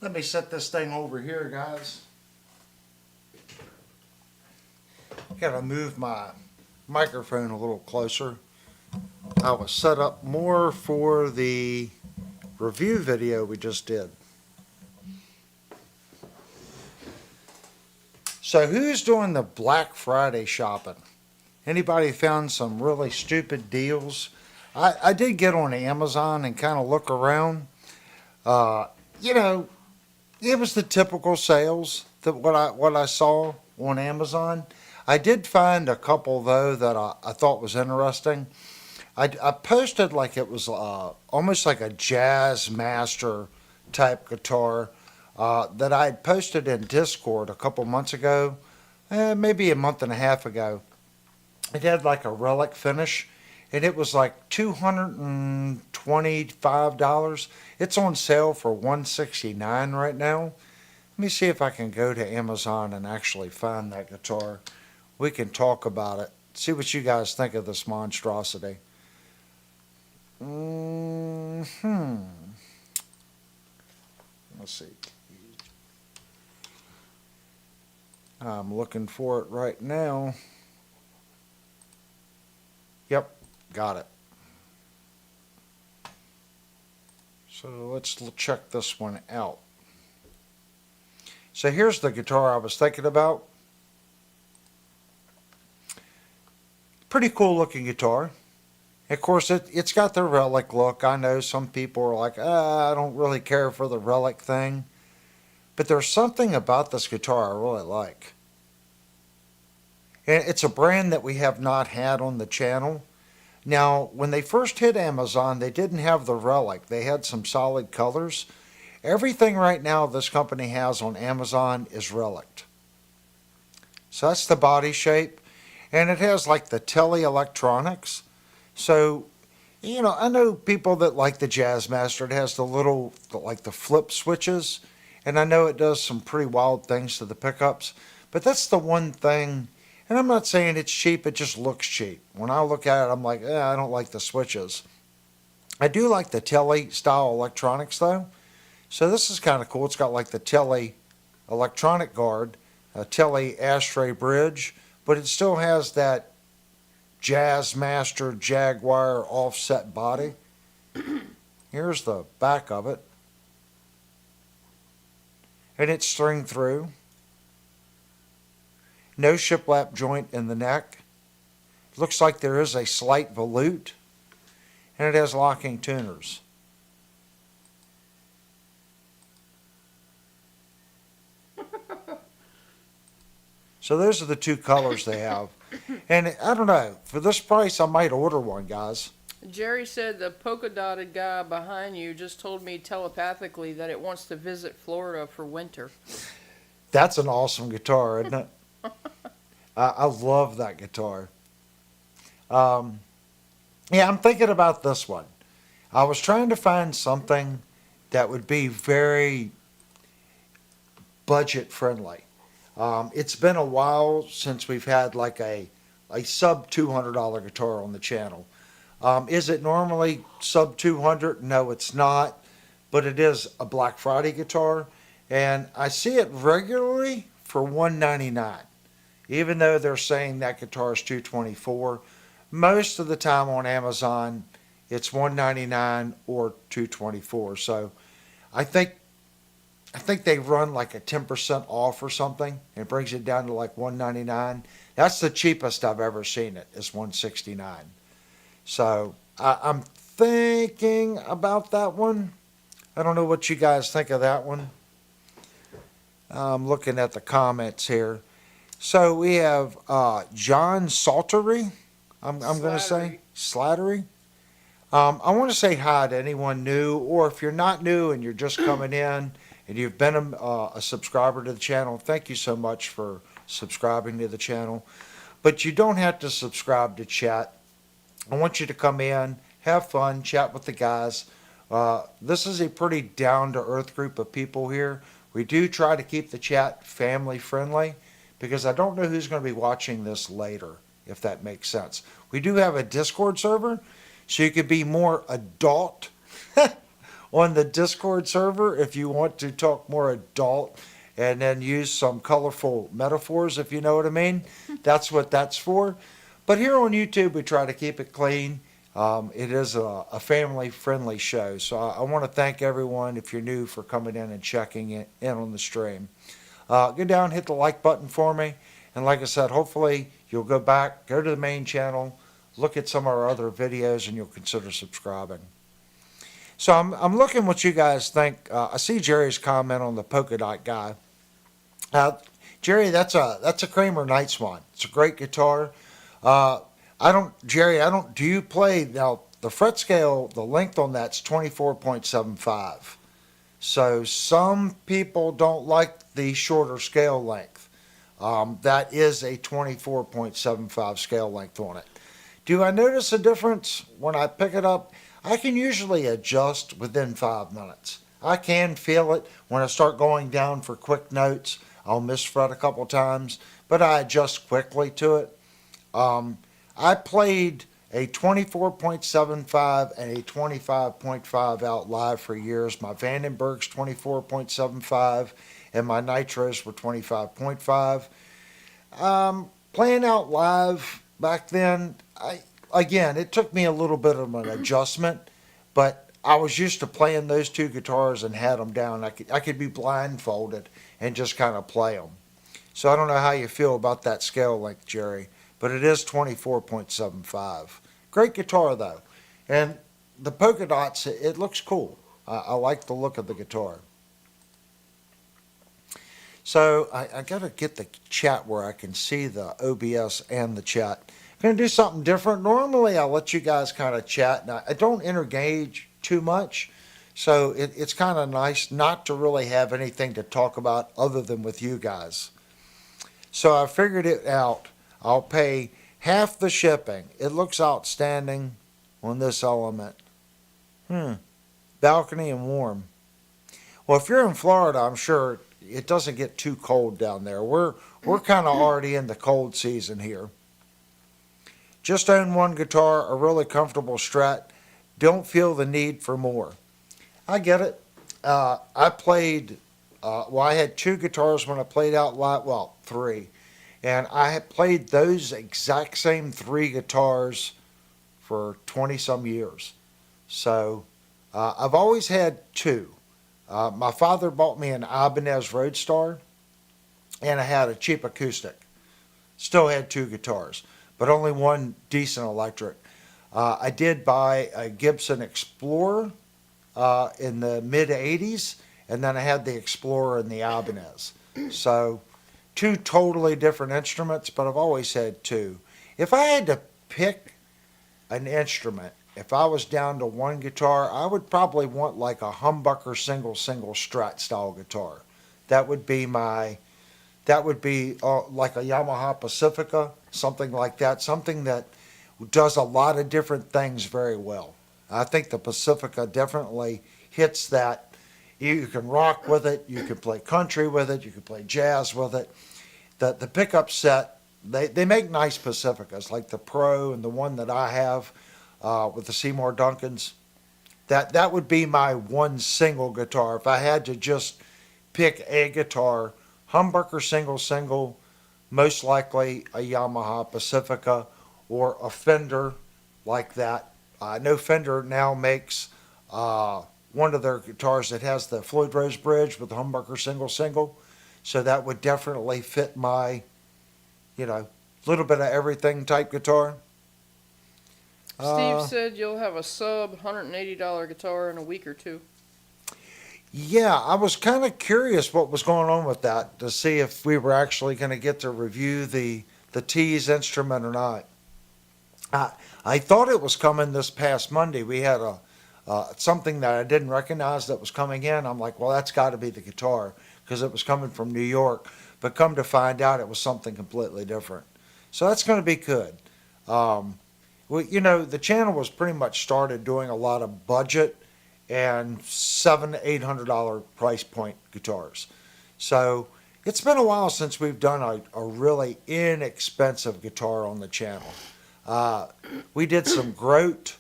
Let me set this thing over here, guys. Gotta move my microphone a little closer. I was set up more for the review video we just did. So who's doing the Black Friday shopping? Anybody found some really stupid deals? I did get on Amazon and kind of look around. You know, it was the typical sales that what I saw on Amazon. I did find a couple though that I thought was interesting. I posted like it was almost like a Jazz Master type guitar that I had posted in Discord a couple months ago, maybe a month and a half ago. It had like a relic finish, and it was like $225. It's on sale for $169 right now. Let me see if I can go to Amazon and actually find that guitar. We can talk about it. See what you guys think of this monstrosity. Let's see. I'm looking for it right now. Yep, got it. So let's check this one out. So here's the guitar I was thinking about. Pretty cool looking guitar. Of course, it's got the relic look. I know some people are like, I don't really care for the relic thing. But there's something about this guitar I really like. And it's a brand that we have not had on the channel. Now, when they first hit Amazon, they didn't have the relic. They had some solid colors. Everything right now this company has on Amazon is relic. So that's the body shape. And it has like the Tele electronics. So, you know, I know people that like the Jazzmaster. It has the little, like the flip switches. And I know it does some pretty wild things to the pickups. But that's the one thing, and I'm not saying it's cheap, it just looks cheap. When I look at it, I'm like, I don't like the switches. I do like the Tele style electronics though. So this is kind of cool. It's got like the Tele electronic guard, a Tele ashtray bridge, but it still has that Jazzmaster Jaguar offset body. Here's the back of it. And it's string through. No shiplap joint in the neck. Looks like there is a slight volute. And it has locking tuners. So those are the two colors they have. And I don't know, for this price I might order one, guys. Jerry said the polka dotted guy behind you just told me telepathically that it wants to visit Florida for winter. That's an awesome guitar, isn't it? I love that guitar. Yeah, I'm thinking about this one. I was trying to find something that would be very budget friendly. It's been a while since we've had like a sub $200 guitar on the channel. Is it normally sub 200? No, it's not, but it is a Black Friday guitar, and I see it regularly for $199. Even though they're saying that guitar is $224, most of the time on Amazon it's $199 or $224. So I think I think they run like a 10% off or something. It brings it down to like 199. That's the cheapest I've ever seen it. Is 169. So I'm thinking about that one. I don't know what you guys think of that one. I'm looking at the comments here. So we have John Saltery. I'm going to say Slattery. I want to say hi to anyone new, or if you're not new and you're just coming in and you've been a subscriber to the channel, thank you so much for subscribing to the channel. But you don't have to subscribe to chat. I want you to come in, have fun, chat with the guys. This is a pretty down-to-earth group of people here. We do try to keep the chat family friendly because I don't know who's going to be watching this later, if that makes sense. We do have a Discord server, so you could be more adult on the Discord server if you want to talk more adult and then use some colorful metaphors, if you know what I mean. That's what that's for. But here on YouTube, we try to keep it clean. It is a family-friendly show, so I want to thank everyone, if you're new, for coming in and checking in on the stream. Go down, hit the like button for me, and like I said, hopefully you'll go back, go to the main channel, look at some of our other videos, and you'll consider subscribing. So I'm looking what you guys think. I see Jerry's comment on the polka dot guy. Jerry, that's a Kramer Night Swan. It's a great guitar. Jerry, do you play, now the fret scale, the length on that's 24.75. So some people don't like the shorter scale length. That is a 24.75 scale length on it. Do I notice a difference when I pick it up? I can usually adjust within 5 minutes. I can feel it when I start going down for quick notes. I'll misfret a couple times, but I adjust quickly to it. I played a 24.75 and a 25.5 out live for years. My Vandenberg's 24.75 and my Nitros were 25.5. Playing out live back then, again, it took me a little bit of an adjustment, but I was used to playing those two guitars and had them down. I could be blindfolded and just kind of play them. So I don't know how you feel about that scale length, Jerry, but it is 24.75. Great guitar, though. And the polka dots, it looks cool. I like the look of the guitar. So I got to get the chat where I can see the OBS and the chat. I'm going to do something different. Normally, I'll let you guys kind of chat. Now, I don't engage too much, so it's kind of nice not to really have anything to talk about other than with you guys. So I figured it out. I'll pay half the shipping. It looks outstanding on this element. Balcony and warm. Well, if you're in Florida, I'm sure it doesn't get too cold down there. We're kind of already in the cold season here. Just own one guitar, a really comfortable Strat. Don't feel the need for more. I get it. I played, I had two guitars when I played out live, well, three. And I had played those exact same three guitars for 20-some years. So I've always had two. My father bought me an Ibanez Roadstar, and I had a cheap acoustic. Still had two guitars, but only one decent electric. I did buy a Gibson Explorer in the mid-'80s, and then I had the Explorer and the Ibanez. So two totally different instruments, but I've always had two. If I had to pick an instrument, if I was down to one guitar, I would probably want like a humbucker single Strat style guitar. That would be like a Yamaha Pacifica, something like that, something that does a lot of different things very well. I think the Pacifica definitely hits that. You can rock with it, you can play country with it, you can play jazz with it. The pickup set, they make nice Pacificas, like the Pro and the one that I have with the Seymour Duncans. That would be my one single guitar. If I had to just pick a guitar, humbucker single, most likely a Yamaha Pacifica or a Fender like that. I know Fender now makes one of their guitars that has the Floyd Rose bridge with the humbucker single single. So that would definitely fit my, little bit of everything type guitar. Steve said you'll have a sub $180 guitar in a week or two. Yeah, I was kind of curious what was going on with that to see if we were actually going to get to review the Tees instrument or not. I thought it was coming this past Monday. We had something that I didn't recognize that was coming in. I'm like, well, that's got to be the guitar because it was coming from New York. But come to find out, it was something completely different. So that's going to be good. The channel was pretty much started doing a lot of budget and $700 to $800 price point guitars. So it's been a while since we've done a really inexpensive guitar on the channel. We did some Grote,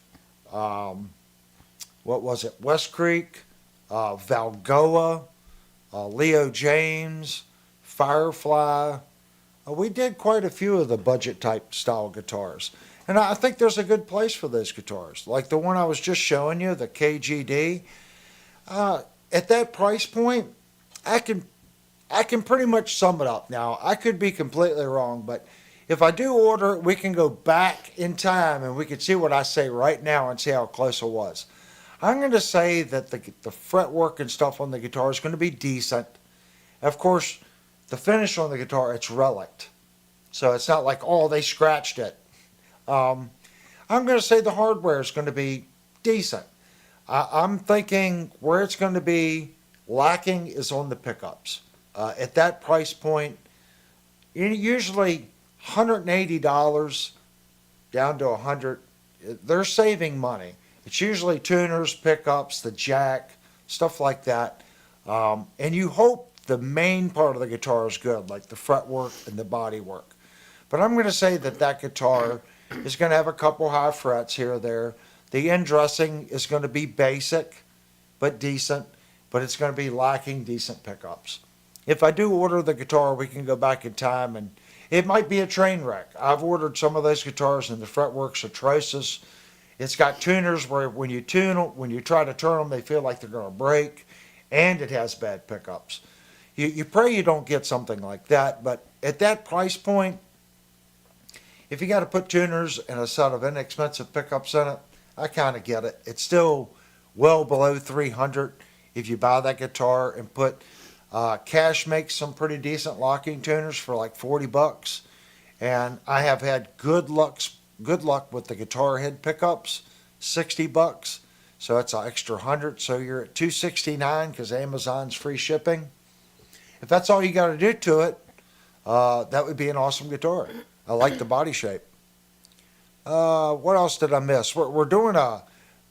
West Creek, Valgoa, Leo James, Firefly. We did quite a few of the budget type style guitars. And I think there's a good place for those guitars. Like the one I was just showing you, the KGD. At that price point, I can pretty much sum it up. Now, I could be completely wrong, but if I do order it, we can go back in time and we can see what I say right now and see how close it was. I'm going to say that the fretwork and stuff on the guitar is going to be decent. Of course, the finish on the guitar, it's relic. So it's not like, oh, they scratched it. I'm going to say the hardware is going to be decent. I'm thinking where it's going to be lacking is on the pickups. At that price point, usually $180 down to $100, they're saving money. It's usually tuners, pickups, the jack, stuff like that. And you hope the main part of the guitar is good, like the fretwork and the body work. But I'm going to say that guitar is going to have a couple high frets here or there. The end dressing is going to be basic, but decent, but it's going to be lacking decent pickups. If I do order the guitar, we can go back in time and it might be a train wreck. I've ordered some of those guitars and the fretwork's atrocious. It's got tuners where when you tune them, when you try to turn them, they feel like they're going to break, and it has bad pickups. You pray you don't get something like that, but at that price point, if you got to put tuners and a set of inexpensive pickups in it, I kind of get it. It's still well below $300 if you buy that guitar and put Cash makes some pretty decent locking tuners for like $40, and I have had good luck with the guitar head pickups, $60. So it's an extra 100. So you're at $269 because Amazon's free shipping. If that's all you got to do to it, that would be an awesome guitar. I like the body shape. What else did I miss? We're doing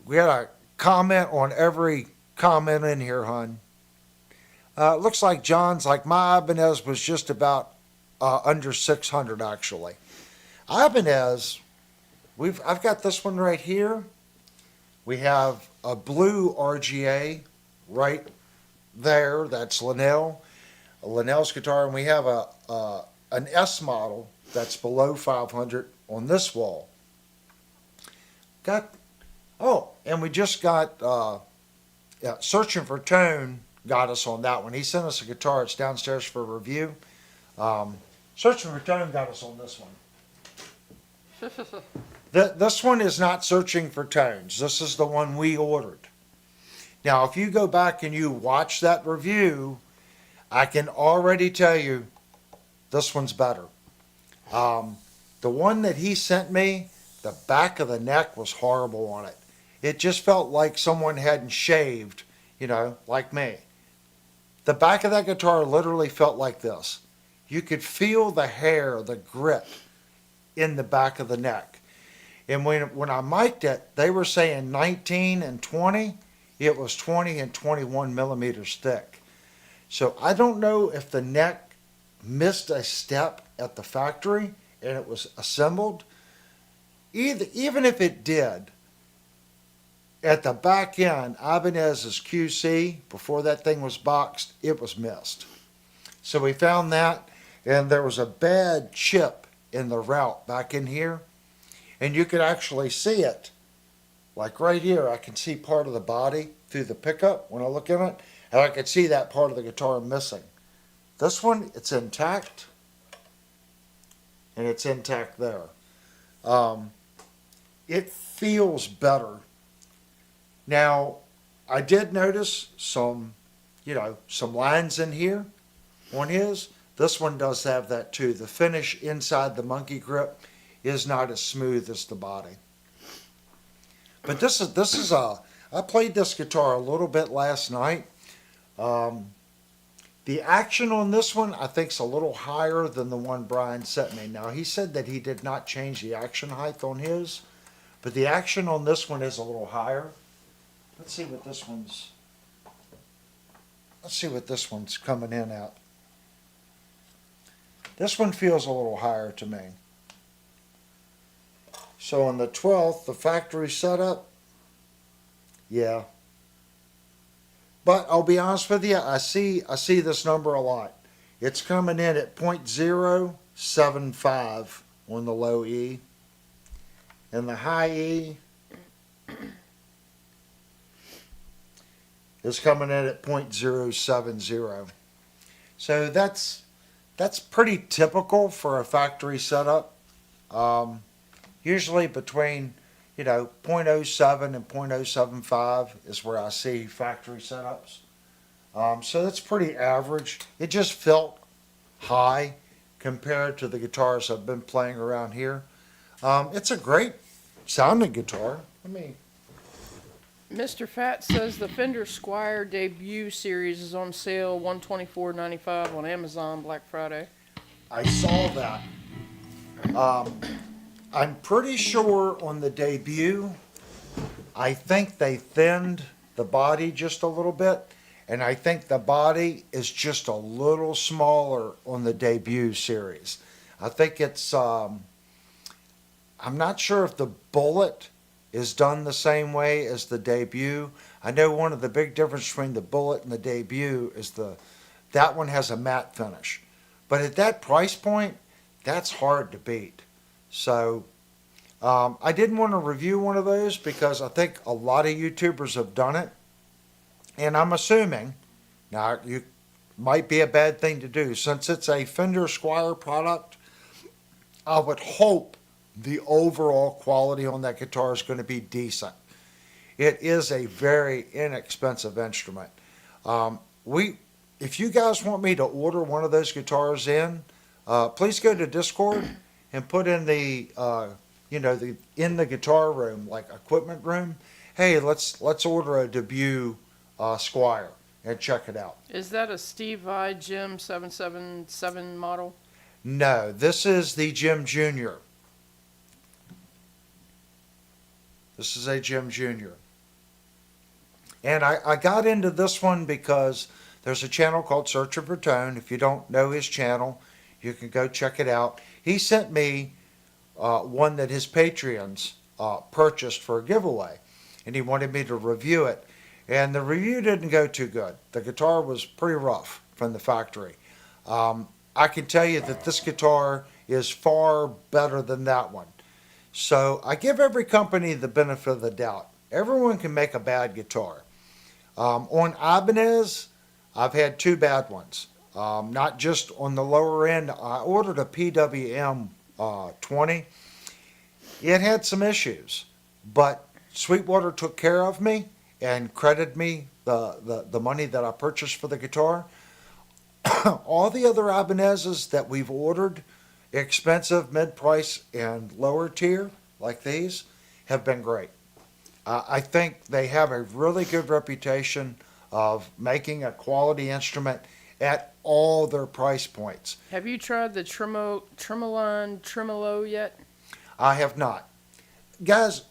we had a comment on every comment in here, hon. Looks like John's like my Ibanez was just about under 600 actually. Ibanez, I've got this one right here. We have a blue RGA right there. That's Linnell's guitar, and we have an S model that's below 500 on this wall. And we just got Searching for Tone got us on that one. He sent us a guitar. It's downstairs for review. Searching for Tone got us on this one. This one is not Searching for Tones. This is the one we ordered. Now, if you go back and you watch that review, I can already tell you this one's better. The one that he sent me, the back of the neck was horrible on it. It just felt like someone hadn't shaved, like me. The back of that guitar literally felt like this. You could feel the hair, the grit in the back of the neck. And when I mic'd it, they were saying 19 and 20. It was 20 and 21 millimeters thick. So I don't know if the neck missed a step at the factory and it was assembled. Even if it did, at the back end, Ibanez's QC, before that thing was boxed, it was missed. So we found that, and there was a bad chip in the route back in here, and you could actually see it Like right here, I can see part of the body through the pickup when I look in it, and I can see that part of the guitar missing. This one, it's intact, and it's intact there. Um, it feels better. Now, I did notice some, some lines in here on his. This one does have that too. The finish inside the monkey grip is not as smooth as the body. But I played this guitar a little bit last night. The action on this one I think is a little higher than the one Brian sent me. Now he said that he did not change the action height on his, but the action on this one is a little higher. Let's see what this one's coming in at. This one feels a little higher to me. So on the 12th, the factory setup, yeah. But I'll be honest with you, I see this number a lot. It's coming in at 0.075 on the low E. And the high E is coming in at 0.070. So that's pretty typical for a factory setup. Usually between 0.07 and 0.075 is where I see factory setups. So that's pretty average. It just felt high compared to the guitars I've been playing around here. It's a great sounding guitar. Mr. Fat says the Fender Squire debut series is on sale $124.95 on Amazon Black Friday. I saw that. I'm pretty sure on the debut, I think they thinned the body just a little bit, and I think the body is just a little smaller on the debut series. I think it's, I'm not sure if the bullet is done the same way as the debut. I know one of the big differences between the bullet and the debut is that one has a matte finish. But at that price point, that's hard to beat. So I didn't want to review one of those because I think a lot of YouTubers have done it. And I'm assuming, now it might be a bad thing to do, since it's a Fender Squire product, I would hope the overall quality on that guitar is going to be decent. It is a very inexpensive instrument. If you guys want me to order one of those guitars in, please go to Discord and put in the in the guitar room, like equipment room. Hey, let's order a debut Squire and check it out. Is that a Steve Vai Jim 777 model? No, this is the Jim Jr. This is a Jim Jr. And I got into this one because there's a channel called Searching for Tone. If you don't know his channel, you can go check it out. He sent me one that his Patreons purchased for a giveaway, and he wanted me to review it. And the review didn't go too good. The guitar was pretty rough from the factory. I can tell you that this guitar is far better than that one. So I give every company the benefit of the doubt. Everyone can make a bad guitar. On Ibanez, I've had two bad ones. Not just on the lower end. I ordered a PWM 20. It had some issues, but Sweetwater took care of me and credited me the money that I purchased for the guitar. All the other Ibanez's that we've ordered, expensive, mid-price, and lower tier, like these, have been great. I think they have a really good reputation of making a quality instrument at all their price points. Have you tried the Tremolo yet? I have not. Guys,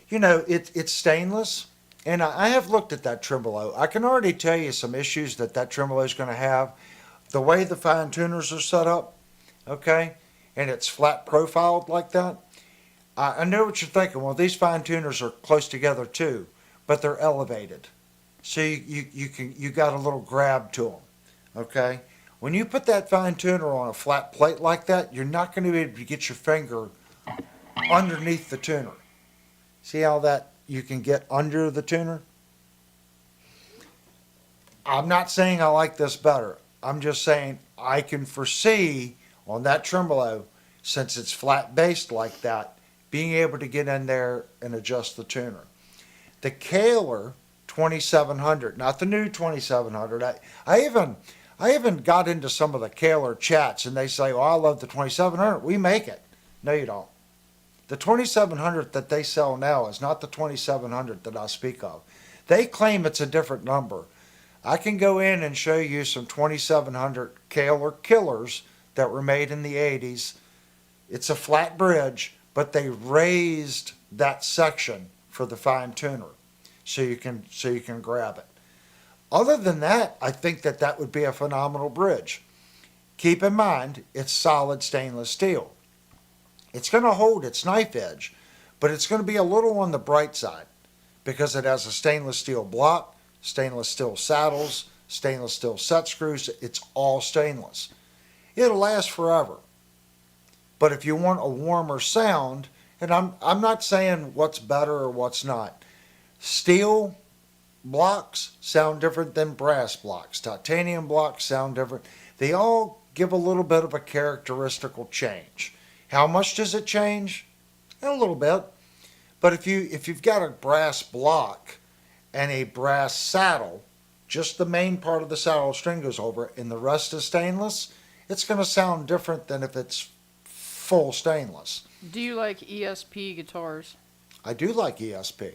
it's stainless, and I have looked at that tremolo. I can already tell you some issues that tremolo is going to have. The way the fine tuners are set up, okay, and it's flat profiled like that. I know what you're thinking. Well, these fine tuners are close together too, but they're elevated, so you got a little grab to them, okay. When you put that fine tuner on a flat plate like that, you're not going to be able to get your finger underneath the tuner. See how that you can get under the tuner. I'm not saying I like this better. I'm just saying I can foresee on that tremolo, since it's flat based like that, being able to get in there and adjust the tuner. The Kahler 2700, not the new 2700. I even got into some of the Kahler chats, and they say, "Oh, I love the 2700. We make it." No, you don't. The 2700 that they sell now is not the 2700 that I speak of. They claim it's a different number. I can go in and show you some 2700 Kahler killers that were made in the 80s. It's a flat bridge, but they raised that section for the fine tuner, so you can grab it. Other than that, I think that would be a phenomenal bridge. Keep in mind, it's solid stainless steel. It's going to hold its knife edge, but it's going to be a little on the bright side because it has a stainless steel block, stainless steel saddles, stainless steel set screws. It's all stainless. It'll last forever. But if you want a warmer sound, and I'm not saying what's better or what's not. Steel blocks sound different than brass blocks. Titanium blocks sound different. They all give a little bit of a characteristical change. How much does it change? A little bit. But if you've got a brass block and a brass saddle, just the main part of the saddle string goes over it, and the rest is stainless, it's going to sound different than if it's full stainless. Do you like ESP guitars? I do like ESP.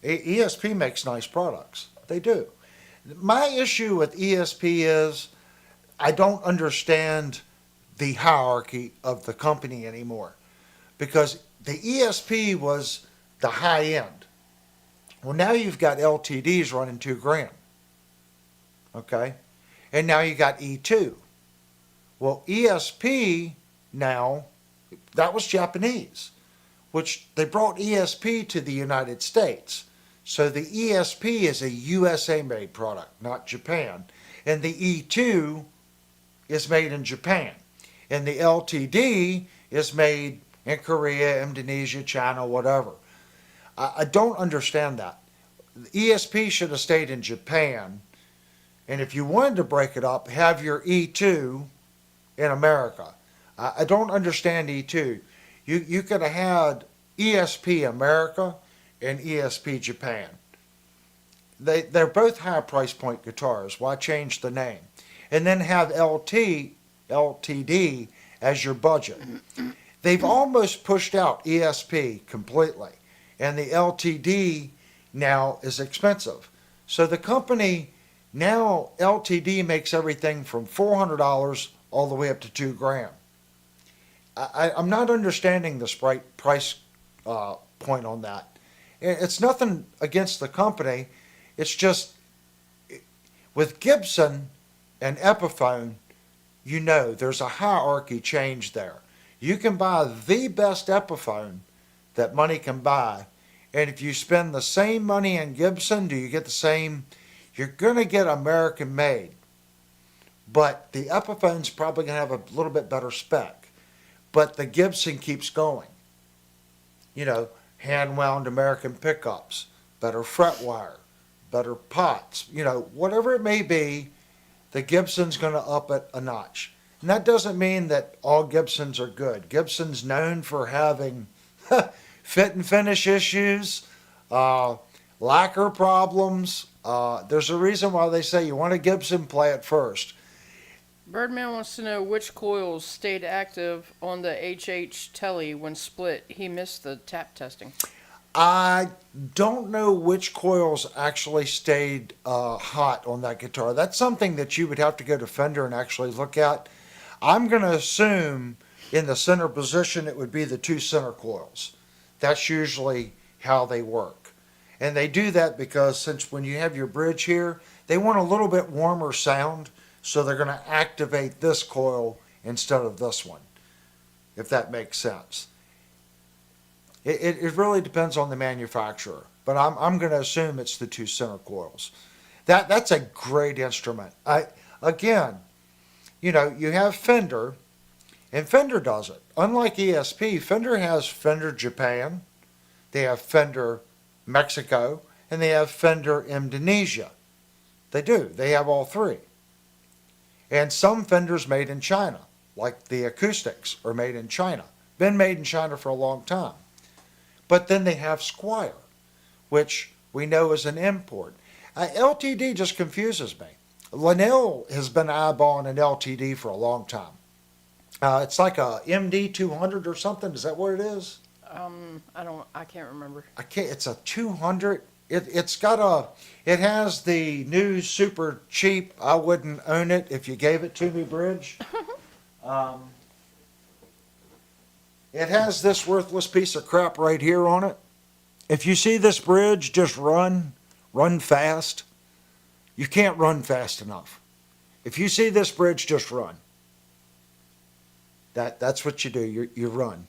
ESP makes nice products. They do. My issue with ESP is I don't understand the hierarchy of the company anymore, because the ESP was the high end. Well, now you've got LTDs running $2,000. Okay? And now you got E2. Well, ESP now, that was Japanese, which they brought ESP to the United States. So the ESP is a USA made product, not Japan. And the E2 is made in Japan. And the LTD is made in Korea, Indonesia, China, whatever. I don't understand that. The ESP should have stayed in Japan. And if you wanted to break it up, have your E2 in America. I don't understand E2. You could have had ESP America and ESP Japan. They're both high price point guitars. Why change the name? And then have LTD as your budget. They've almost pushed out ESP completely, and the LTD now is expensive. So the company now, LTD makes everything from $400 all the way up to $2,000. I'm not understanding the price point on that. It's nothing against the company. It's just with Gibson and Epiphone, you know there's a hierarchy change there. You can buy the best Epiphone that money can buy, and if you spend the same money in Gibson, do you get the same? You're going to get American made, but the Epiphone's probably going to have a little bit better spec. But the Gibson keeps going. You know, hand-wound American pickups, better fret wire, better pots, you know, whatever it may be, the Gibson's going to up it a notch. And that doesn't mean that all Gibsons are good. Gibson's known for having fit and finish issues, lacquer problems. There's a reason why they say you want a Gibson, play it first. Birdman wants to know which coils stayed active on the HH Telly when split. He missed the tap testing. I don't know which coils actually stayed hot on that guitar. That's something that you would have to go to Fender and actually look at. I'm going to assume in the center position it would be the two center coils. That's usually how they work. And they do that because since when you have your bridge here, they want a little bit warmer sound, so they're going to activate this coil instead of this one, if that makes sense. It really depends on the manufacturer, but I'm going to assume it's the two center coils. That's a great instrument. Again, you know, you have Fender, and Fender does it. Unlike ESP, Fender has Fender Japan, they have Fender Mexico, and they have Fender Indonesia. They do. They have all three. And some Fenders made in China, like the acoustics are made in China. Been made in China for a long time. But then they have Squier, which we know is an import. LTD just confuses me. Linnell has been eyeballing an LTD for a long time. It's like a MD 200 or something. Is that what it is? I can't remember. It's a 200. It has the new super cheap, I wouldn't own it if you gave it to me bridge. It has this worthless piece of crap right here on it. If you see this bridge, just run fast. You can't run fast enough. If you see this bridge, just run. That's what you do. You run.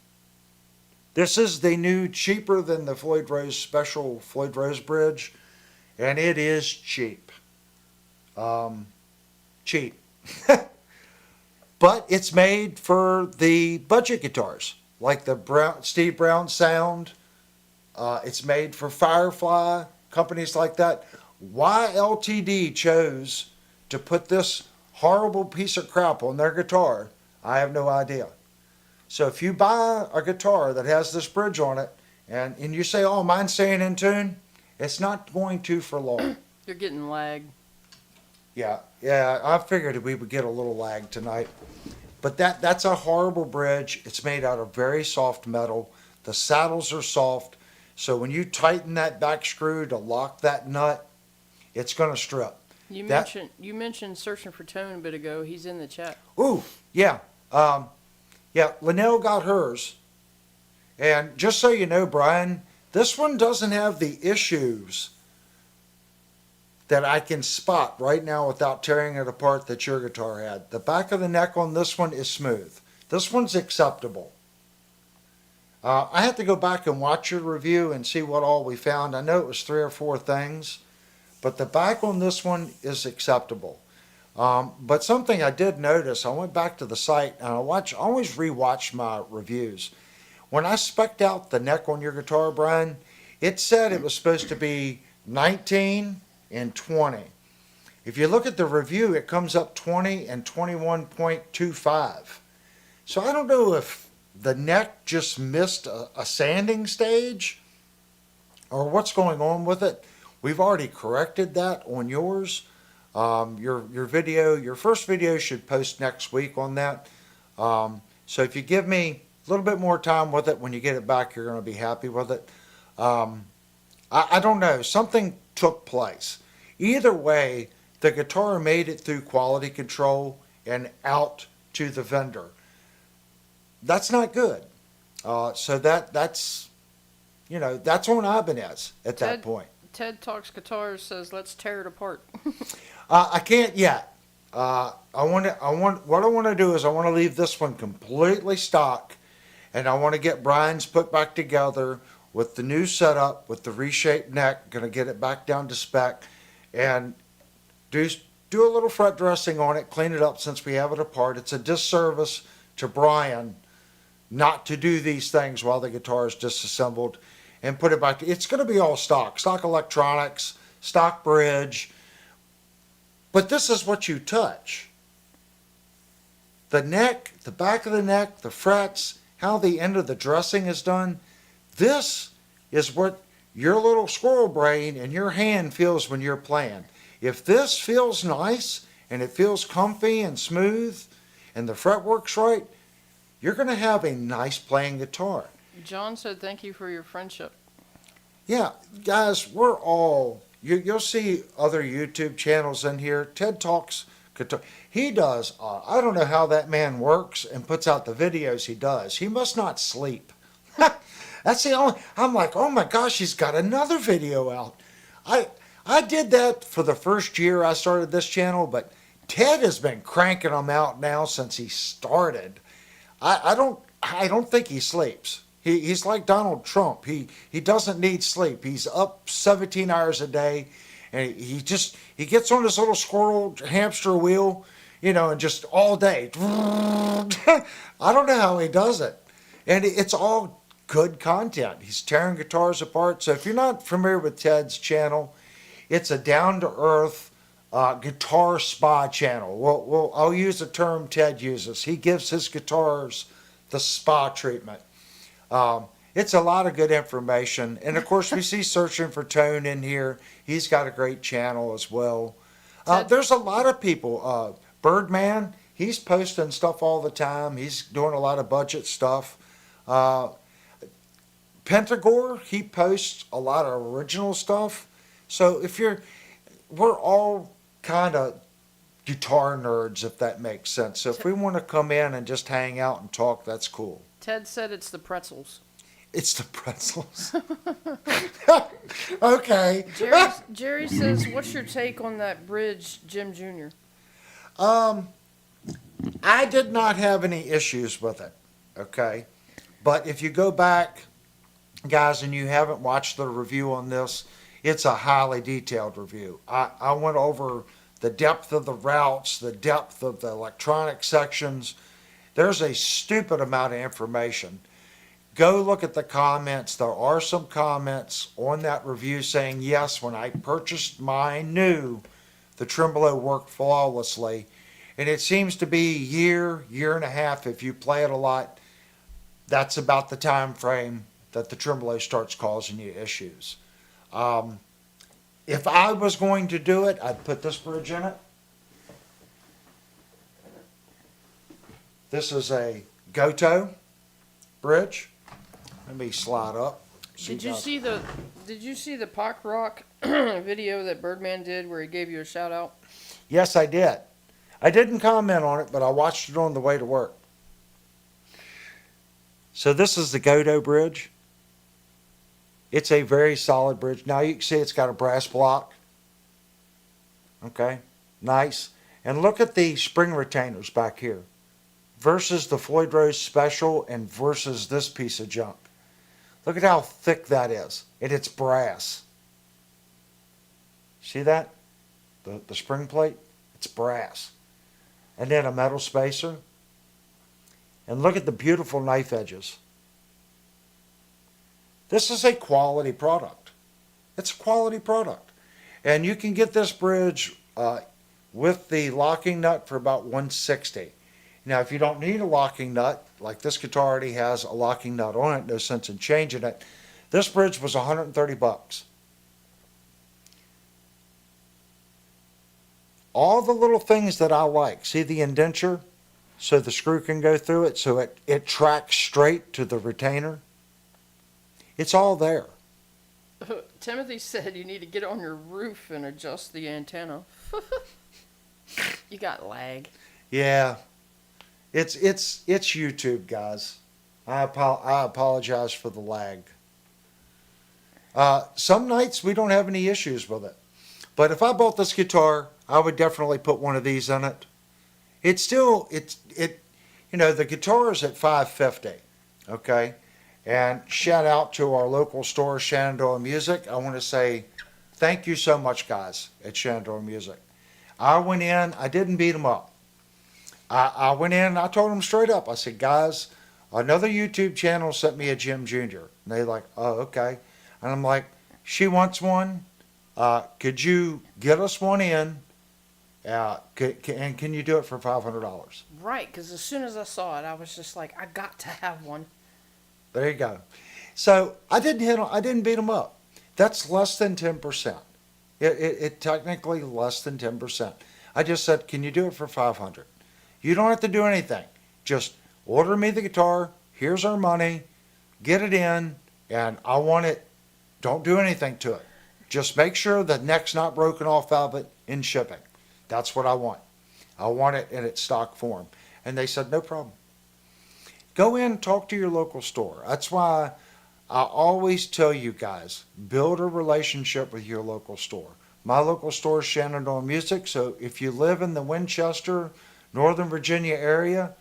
This is the new, cheaper than the Floyd Rose special Floyd Rose bridge, and it is cheap. Cheap. But it's made for the budget guitars, like the Steve Brown Sound. It's made for Firefly, companies like that. Why LTD chose to put this horrible piece of crap on their guitar, I have no idea. So if you buy a guitar that has this bridge on it, and you say, oh, mine's staying in tune, it's not going to for long. You're getting lag. Yeah, I figured we would get a little lag tonight. But that's a horrible bridge. It's made out of very soft metal. The saddles are soft, so when you tighten that back screw to lock that nut, it's going to strip. You mentioned Searching for Tone a bit ago. He's in the chat. Ooh, yeah. Yeah, Linnell got hers. And just so you know, Brian, this one doesn't have the issues that I can spot right now without tearing it apart that your guitar had. The back of the neck on this one is smooth. This one's acceptable. I have to go back and watch your review and see what all we found. I know it was 3 or 4 things, but the back on this one is acceptable. But something I did notice, I went back to the site and I always rewatch my reviews. When I spec'd out the neck on your guitar, Brian, it said it was supposed to be 19 and 20. If you look at the review, it comes up 20 and 21.25. So I don't know if the neck just missed a sanding stage or what's going on with it. We've already corrected that on yours. Your first video should post next week on that. So if you give me a little bit more time with it, when you get it back, you're going to be happy with it. I don't know. Something took place. Either way, the guitar made it through quality control and out to the vendor. That's not good. So that's on Ibanez at that point. Ted Talks Guitars says, let's tear it apart. I can't yet. What I want to do is I want to leave this one completely stock, and I want to get Brian's put back together with the new setup, with the reshaped neck. Going to get it back down to spec, and do a little fret dressing on it, clean it up since we have it apart. It's a disservice to Brian not to do these things while the guitar is disassembled and put it back. It's going to be all stock electronics, stock bridge. But this is what you touch. The neck, the back of the neck, the frets, how the end of the dressing is done. This is what your little squirrel brain and your hand feels when you're playing. If this feels nice and it feels comfy and smooth and the fretwork's right, you're going to have a nice playing guitar. John said thank you for your friendship. Yeah, guys, we're all... You'll see other YouTube channels in here. Ted Talks Guitar. He does, I don't know how that man works and puts out the videos he does. He must not sleep. That's the only, I'm like, oh my gosh, he's got another video out. I did that for the first year I started this channel, but Ted has been cranking them out now since he started. I don't think he sleeps. He's like Donald Trump. He doesn't need sleep. He's up 17 hours a day, and he gets on his little squirrel hamster wheel, and just all day. I don't know how he does it, and it's all good content. He's tearing guitars apart. So if you're not familiar with Ted's channel, it's a down-to-earth guitar spa channel. I'll use the term Ted uses. He gives his guitars the spa treatment. It's a lot of good information. And of course, we see Searching for Tone in here. He's got a great channel as well. There's a lot of people. Birdman, he's posting stuff all the time. He's doing a lot of budget stuff. Pentagore, he posts a lot of original stuff. So we're all kind of guitar nerds, if that makes sense. So if we want to come in and just hang out and talk, that's cool. Ted said it's the pretzels. It's the pretzels. Okay. Jerry says, what's your take on that bridge, Jim Jr.? I did not have any issues with it. Okay. But if you go back, guys, and you haven't watched the review on this, it's a highly detailed review. I went over the depth of the routes, the depth of the electronic sections. There's a stupid amount of information. Go look at the comments. There are some comments on that review saying, yes, when I purchased mine new, the tremolo worked flawlessly. And it seems to be a year and a half. If you play it a lot, that's about the time frame that the tremolo starts causing you issues. If I was going to do it, I'd put this bridge in it. This is a Goto bridge. Let me slide up. Did you see the Pop Rock video that Birdman did where he gave you a shout out? Yes, I did. I didn't comment on it, but I watched it on the way to work. So this is the Goto bridge. It's a very solid bridge. Now you can see it's got a brass block. Okay, nice. And look at the spring retainers back here versus the Floyd Rose Special and versus this piece of junk. Look at how thick that is. And it's brass. See that? The spring plate? It's brass. And then a metal spacer. And look at the beautiful knife edges. This is a quality product. It's a quality product. And you can get this bridge with the locking nut for about $160. Now, if you don't need a locking nut, like this guitar already has a locking nut on it, no sense in changing it. This bridge was $130. All the little things that I like. See the indenture? So the screw can go through it, so it tracks straight to the retainer. It's all there. Timothy said you need to get on your roof and adjust the antenna. You got lag. Yeah. It's YouTube, guys. I apologize for the lag. Some nights we don't have any issues with it. But if I bought this guitar, I would definitely put one of these in it. The guitar is at $550. Okay? And shout out to our local store, Shenandoah Music. I want to say thank you so much, guys, at Shenandoah Music. I went in, I didn't beat them up. I went in and I told them straight up. I said, guys, another YouTube channel sent me a Jim Jr. And they're like, oh, okay. And I'm like, she wants one. Could you get us one in? And can you do it for $500? Right, because as soon as I saw it, I was just like, I got to have one. There you go. So I didn't beat them up. That's less than 10%. It technically less than 10%. I just said, can you do it for $500? You don't have to do anything. Just order me the guitar. Here's our money. Get it in, and I want it. Don't do anything to it. Just make sure the neck's not broken off of it in shipping. That's what I want. I want it in its stock form. And they said, no problem. Go in and talk to your local store. That's why I always tell you guys, build a relationship with your local store. My local store is Shenandoah Music, so if you live in the Winchester, Northern Virginia area,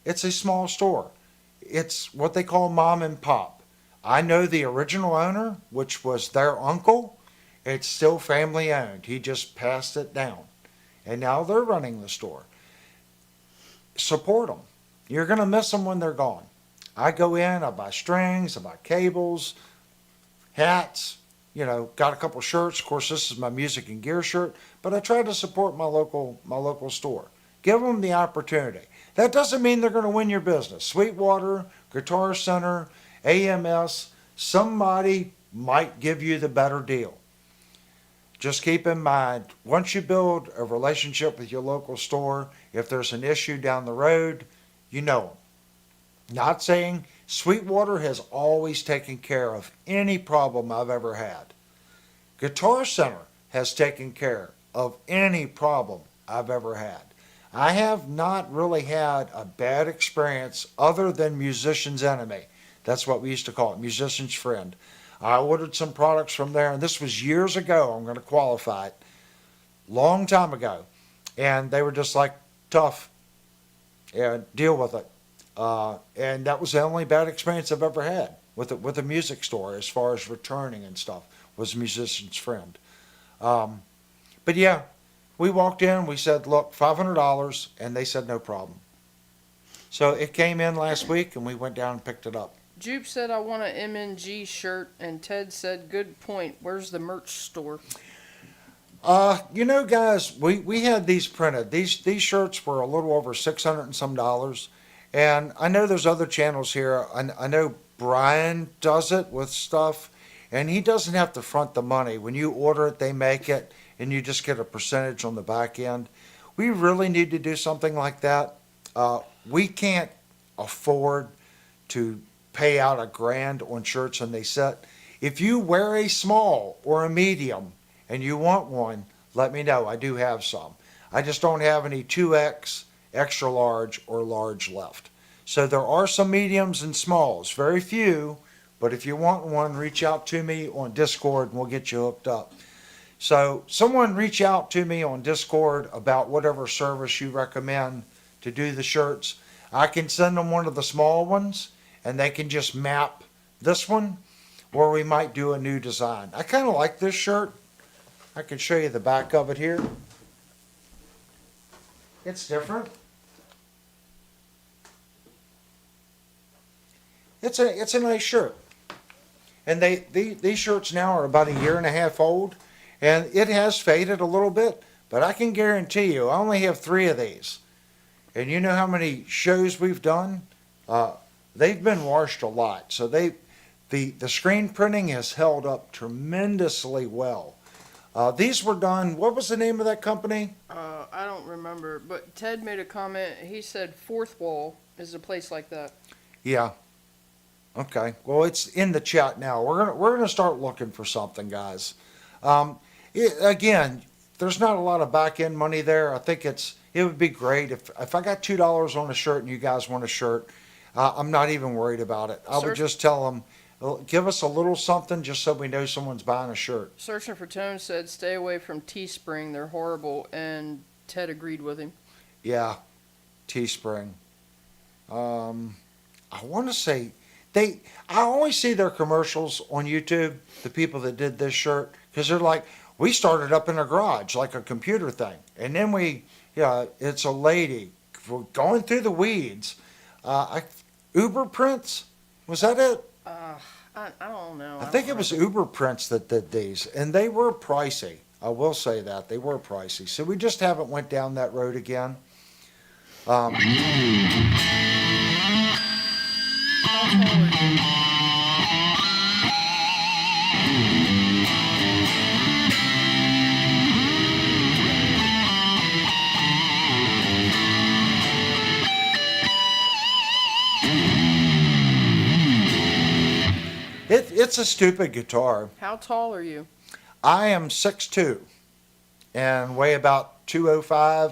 it's a small store. It's what they call mom and pop. I know the original owner, which was their uncle. It's still family owned. He just passed it down. And now they're running the store. Support them. You're going to miss them when they're gone. I go in, I buy strings, I buy cables, hats, got a couple shirts. Of course, this is my music and gear shirt, but I try to support my local store. Give them the opportunity. That doesn't mean they're going to win your business. Sweetwater, Guitar Center, AMS, somebody might give you the better deal. Just keep in mind, once you build a relationship with your local store, if there's an issue down the road, you know them. Not saying Sweetwater has always taken care of any problem I've ever had. Guitar Center has taken care of any problem I've ever had. I have not really had a bad experience other than musician's enemy. That's what we used to call it, musician's friend. I ordered some products from there, and this was years ago. I'm going to qualify it. Long time ago. And they were just like, tough. Yeah, deal with it. And that was the only bad experience I've ever had with a music store as far as returning and stuff, was musician's friend. But yeah, we walked in, we said, look, $500, and they said no problem. So it came in last week, and we went down and picked it up. Jupe said, I want an MNG shirt, and Ted said, good point. Where's the merch store? Guys, we had these printed. These shirts were a little over $600 and some dollars. And I know there's other channels here. I know Brian does it with stuff, and he doesn't have to front the money. When you order it, they make it, and you just get a percentage on the back end. We really need to do something like that. We can't afford to pay out $1,000 on shirts and they set. If you wear a small or a medium and you want one, let me know. I do have some. I just don't have any 2X, extra large, or large left. So there are some mediums and smalls, very few, but if you want one, reach out to me on Discord and we'll get you hooked up. So someone reach out to me on Discord about whatever service you recommend to do the shirts. I can send them one of the small ones and they can just map this one, or we might do a new design. I kind of like this shirt. I can show you the back of it here. It's different. It's a nice shirt. And these shirts now are about 1.5 years old, and it has faded a little bit, but I can guarantee you, I only have 3 of these. And you know how many shows we've done? They've been washed a lot. So the screen printing has held up tremendously well. These were done, what was the name of that company? I don't remember, but Ted made a comment. He said Fourth Wall is a place like that. Yeah. Okay. Well, it's in the chat now. We're gonna start looking for something, guys. Again, there's not a lot of back end money there. I think it would be great if I got $2 on a shirt and you guys want a shirt. I'm not even worried about it. I would just tell them, give us a little something just so we know someone's buying a shirt. Searching for Tone said, stay away from Teespring. They're horrible. And Ted agreed with him. Yeah, Teespring. I want to say, I always see their commercials on YouTube, the people that did this shirt, because they're like, we started up in a garage, like a computer thing. And then it's a lady going through the weeds. Uber Prints, was that it? I don't know. I think it was Uber Prints that did these, and they were pricey. I will say that they were pricey. So we just haven't went down that road again. How tall are you? It's a stupid guitar. How tall are you? I am 6'2" and weigh about 205,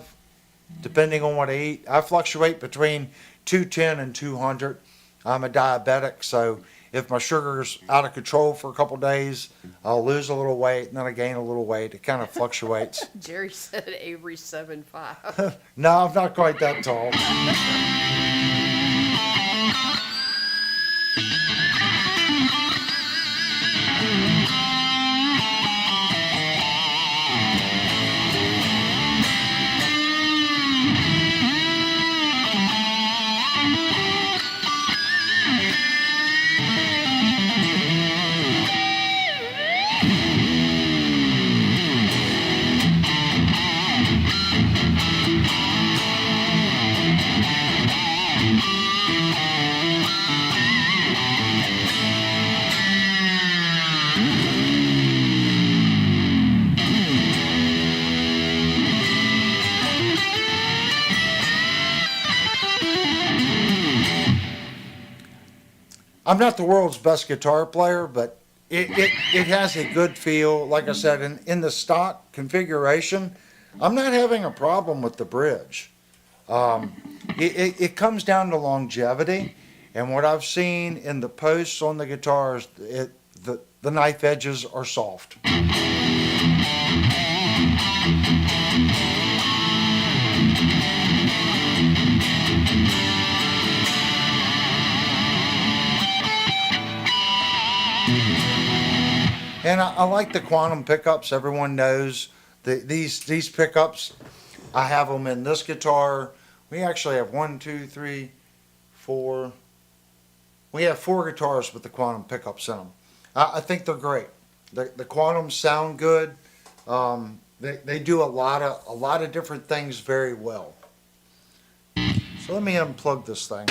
depending on what I eat. I fluctuate between 210 and 200. I'm a diabetic, so if my sugar's out of control for a couple days, I'll lose a little weight, and then I gain a little weight. It kind of fluctuates. Jerry said Avery 7'5". No, I'm not quite that tall. I'm not the world's best guitar player, but it has a good feel. Like I said, in the stock configuration, I'm not having a problem with the bridge. It comes down to longevity, and what I've seen in the posts on the guitars, the knife edges are soft. And I like the quantum pickups. Everyone knows these pickups. I have them in this guitar. We actually have 1, 2, 3, 4. We have 4 guitars with the quantum pickups in them. I think they're great. The quantums sound good. They do a lot of different things very well. So let me unplug this thing.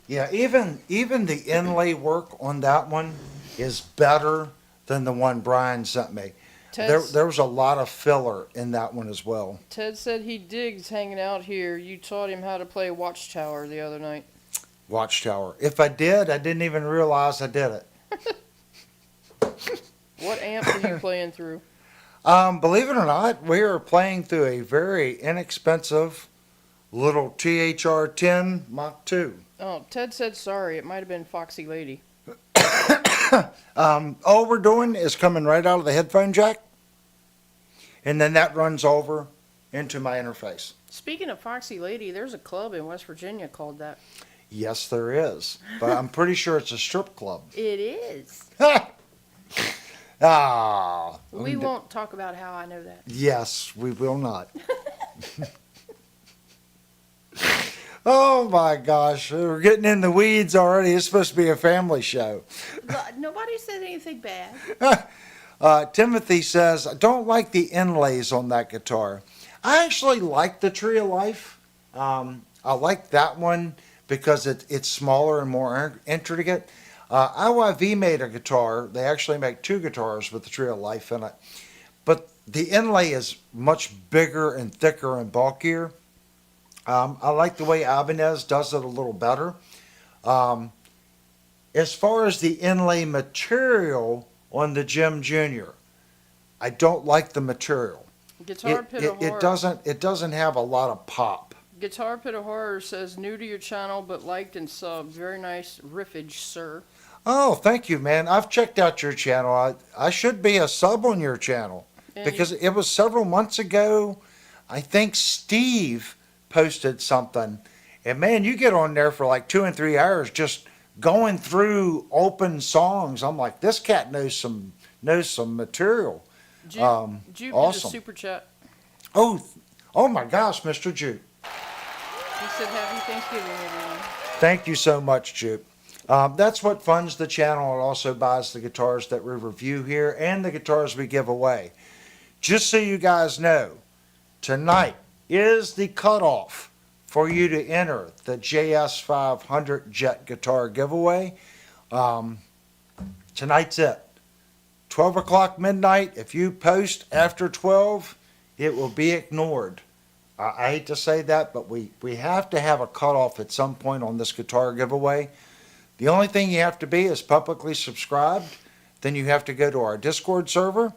Yeah, even the inlay work on that one is better than the one Brian sent me. There was a lot of filler in that one as well. Ted said he digs hanging out here. You taught him how to play Watchtower the other night. Watchtower. If I did, I didn't even realize I did it. What amp are you playing through? Believe it or not, we are playing through a very inexpensive little THR-10 Mach 2. Oh, Ted said sorry. It might have been Foxy Lady. All we're doing is coming right out of the headphone jack, and then that runs over into my interface. Speaking of Foxy Lady, there's a club in West Virginia called that. Yes, there is, but I'm pretty sure it's a strip club. It is. Ah. We won't talk about how I know that. Yes, we will not. Oh my gosh, we're getting in the weeds already. It's supposed to be a family show. But nobody said anything bad. Timothy says, I don't like the inlays on that guitar. I actually like the Tree of Life. I like that one because it's smaller and more intricate. IYV made a guitar. They actually make 2 guitars with the Tree of Life in it. But the inlay is much bigger and thicker and bulkier. I like the way Ibanez does it a little better. As far as the inlay material on the Jim Jr., I don't like the material. Guitar Pit of Horror. It doesn't have a lot of pop. Guitar Pit of Horror says new to your channel but liked and subbed. Very nice riffage, sir. Oh, thank you, man. I've checked out your channel. I should be a sub on your channel And because it was several months ago. I think Steve posted something, and man, you get on there for like 2 and 3 hours just going through open songs. I'm like, this cat knows some material. Jupe awesome. did a super chat. Oh my gosh, Mr. Jupe. He said happy Thanksgiving, everyone. Thank you so much, Jupe. That's what funds the channel. It also buys the guitars that we review here and the guitars we give away. Just so you guys know, tonight is the cutoff for you to enter the JS500 Jet guitar giveaway. Tonight's it. 12 o'clock midnight. If you post after 12, it will be ignored. I hate to say that, but we have to have a cutoff at some point on this guitar giveaway. The only thing you have to be is publicly subscribed. Then you have to go to our Discord server.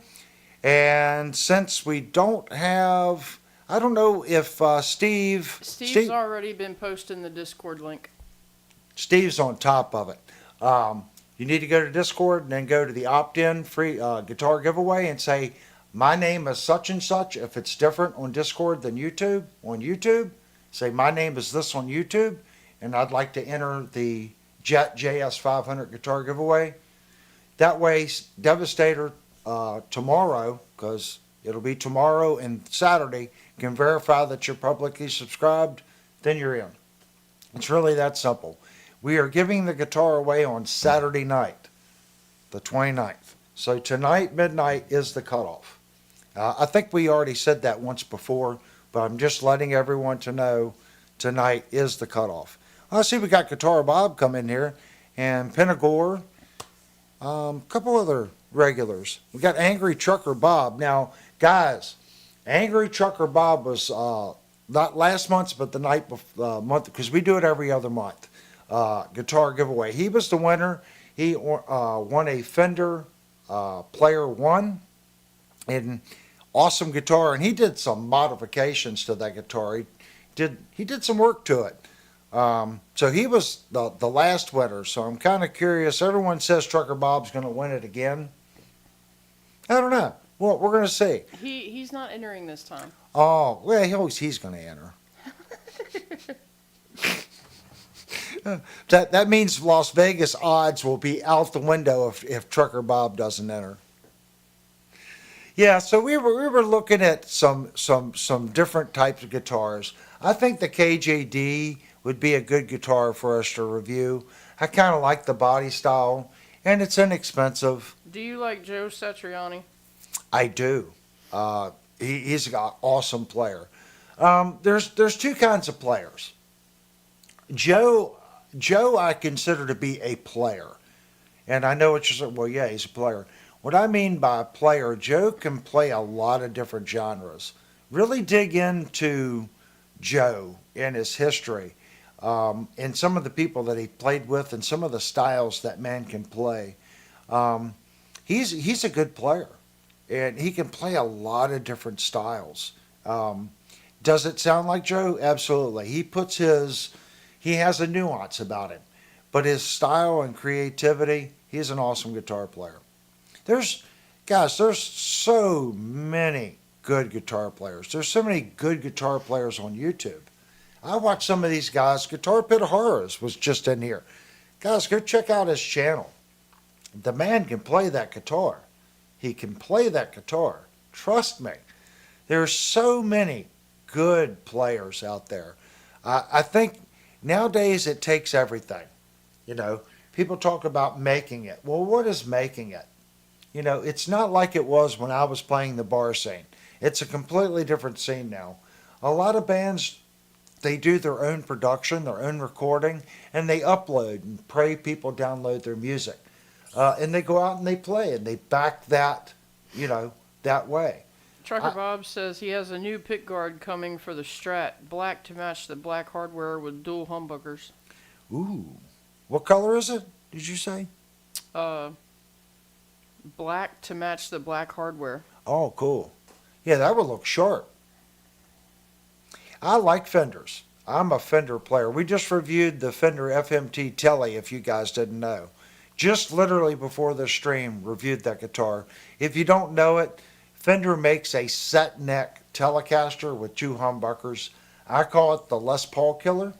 And since we don't have, I don't know if Steve's already been posting the Discord link. Steve's on top of it. You need to go to Discord and then go to the opt-in free guitar giveaway and say, my name is such and such. If it's different on Discord than YouTube, on YouTube, say my name is this on YouTube, and I'd like to enter the Jet JS500 guitar giveaway. That way, Devastator tomorrow, because it'll be tomorrow and Saturday, can verify that you're publicly subscribed, then you're in. It's really that simple. We are giving the guitar away on Saturday night, the 29th. So tonight, midnight, is the cutoff. I think we already said that once before, but I'm just letting everyone to know tonight is the cutoff. I see we got Guitar Bob come in here, and Pentagore, a couple other regulars. We got Angry Trucker Bob. Now, guys, Angry Trucker Bob was not last month, but the night before month, because we do it every other month. Guitar giveaway. He was the winner. He won a Fender Player One, and awesome guitar. And he did some modifications to that guitar. He did some work to it. So he was the last winner. So I'm kind of curious. Everyone says Trucker Bob's going to win it again. I don't know. Well, we're going to see. He's not entering this time. Oh, well, he's going to enter. That means Las Vegas odds will be out the window if Trucker Bob doesn't enter. Yeah, so we were looking at some different types of guitars. I think the KJD would be a good guitar for us to review. I kind of like the body style, and it's inexpensive. Do you like Joe Satriani? I do. He's an awesome player. There's two kinds of players. Joe I consider to be a player. And I know what you're saying. Well, yeah, he's a player. What I mean by a player, Joe can play a lot of different genres. Really dig into Joe and his history, and some of the people that he played with and some of the styles that man can play. He's a good player, and he can play a lot of different styles. Does it sound like Joe? Absolutely. He has a nuance about him, but his style and creativity, he's an awesome guitar player. There's so many good guitar players. There's so many good guitar players on YouTube. I watch some of these guys. Guitar Pit of Horrors was just in here. Guys, go check out his channel. The man can play that guitar. He can play that guitar. Trust me. There's so many good players out there. I think nowadays it takes everything. You know, people talk about making it. Well, what is making it? You know, it's not like it was when I was playing the bar scene. It's a completely different scene now. A lot of bands, they do their own production, their own recording, and they upload and pray people download their music. And they go out and they play and they back that, that way. Trucker Bob says he has a new pick guard coming for the Strat, black to match the black hardware with dual humbuckers. Ooh. What color is it, did you say? Black to match the black hardware. Oh, cool. Yeah, that would look sharp. I like Fenders. I'm a Fender player. We just reviewed the Fender FMT Tele, if you guys didn't know. Just literally before the stream, reviewed that guitar. If you don't know it, Fender makes a set neck Telecaster with two humbuckers. I call it the Les Paul killer.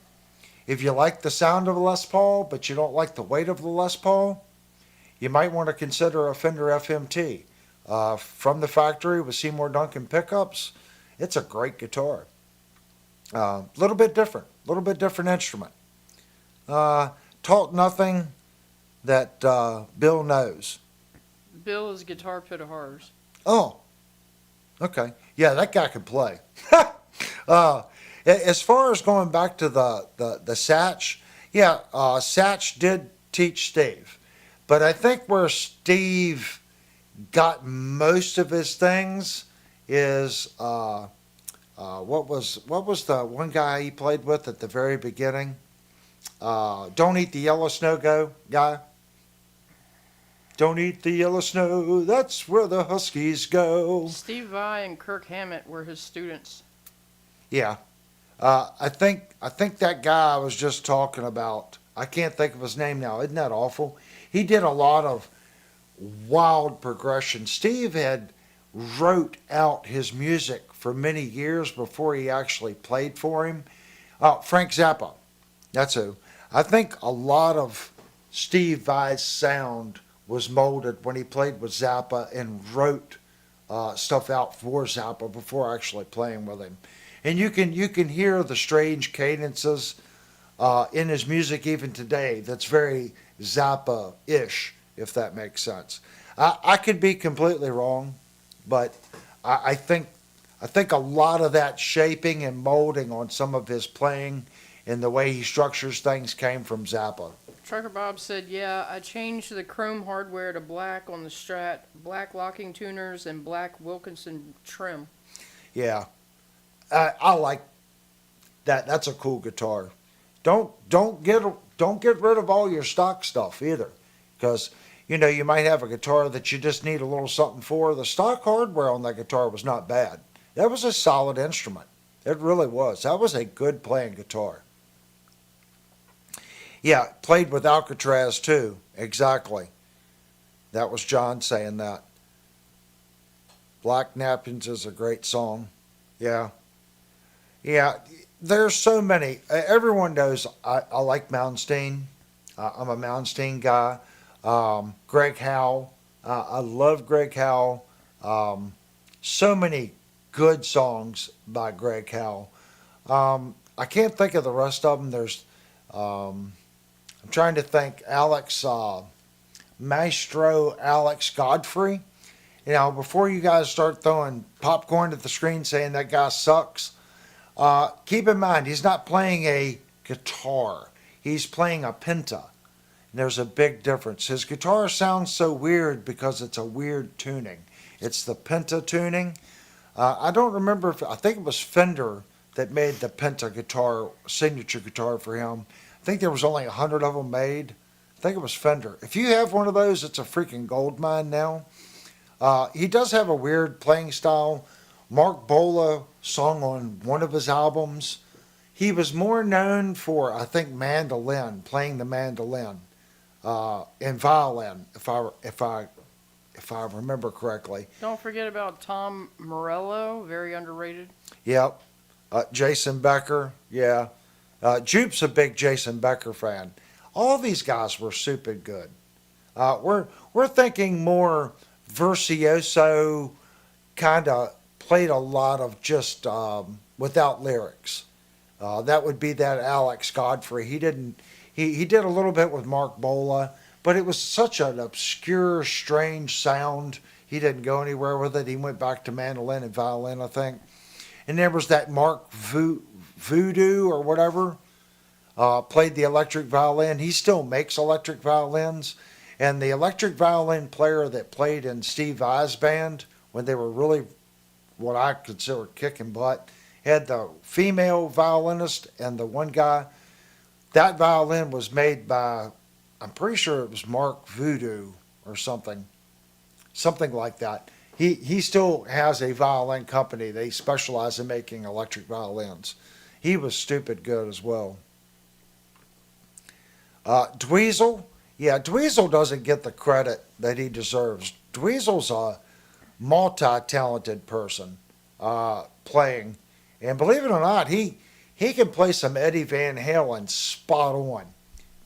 If you like the sound of a Les Paul, but you don't like the weight of the Les Paul, you might want to consider a Fender FMT. From the factory with Seymour Duncan pickups, it's a great guitar. Little bit different instrument. Talk nothing that Bill knows. Bill is Guitar Pit of Horrors. Oh, okay. Yeah, that guy can play. As far as going back to the Satch, yeah, Satch did teach Steve. But I think where Steve got most of his things is what was the one guy he played with at the very beginning? Don't Eat the Yellow Snow guy. Don't eat the yellow snow. That's where the Huskies go. Steve Vai and Kirk Hammett were his students. Yeah, I think that guy I was just talking about. I can't think of his name now. Isn't that awful? He did a lot of wild progression. Steve had wrote out his music for many years before he actually played for him. Frank Zappa, that's who. I think a lot of Steve Vai's sound was molded when he played with Zappa and wrote stuff out for Zappa before actually playing with him. And you can hear the strange cadences in his music even today. That's very Zappa-ish, if that makes sense. I could be completely wrong, but I think a lot of that shaping and molding on some of his playing and the way he structures things came from Zappa. Trucker Bob said, yeah, I changed the chrome hardware to black on the Strat, black locking tuners, and black Wilkinson trim. Yeah, I like that. That's a cool guitar. Don't get rid of all your stock stuff either, because you might have a guitar that you just need a little something for. The stock hardware on that guitar was not bad. That was a solid instrument. It really was. That was a good playing guitar. Yeah, played with Alcatraz too. Exactly. That was John saying that. Black Napkins is a great song. Yeah. Yeah. There's so many. Everyone knows I like Malmsteen. I'm a Malmsteen guy. Greg Howe. I love Greg Howe. So many good songs by Greg Howe. I can't think of the rest of them. I'm trying to think. Maestro Alex Godfrey. Before you guys start throwing popcorn at the screen saying that guy sucks, keep in mind he's not playing a guitar. He's playing a penta. And there's a big difference. His guitar sounds so weird because it's a weird tuning. It's the penta tuning. I don't remember I think it was Fender that made the penta guitar, signature guitar for him. I think there was only 100 of them made. I think it was Fender. If you have one of those, it's a freaking gold mine now. He does have a weird playing style. Mark Bola sung on one of his albums. He was more known for, I think, mandolin, playing the mandolin, and violin, if I remember correctly. Don't forget about Tom Morello, very underrated. Yep. Jason Becker, yeah. Jupe's a big Jason Becker fan. All these guys were super good. We're thinking more virtuoso, kind of played a lot of just without lyrics. That would be that Alex Godfrey. He didn't. He did a little bit with Mark Bola, but it was such an obscure, strange sound. He didn't go anywhere with it. He went back to mandolin and violin, I think. And there was that Mark Voodoo or whatever, played the electric violin. He still makes electric violins. And the electric violin player that played in Steve Vai's band, when they were really what I consider kicking butt, had the female violinist and the one guy. That violin was made by, I'm pretty sure it was Mark Voodoo or something like that. He still has a violin company. They specialize in making electric violins. He was stupid good as well. Dweezil, yeah, Dweezil doesn't get the credit that he deserves. Dweezil's a multi-talented person playing, and believe it or not, he can play some Eddie Van Halen spot on.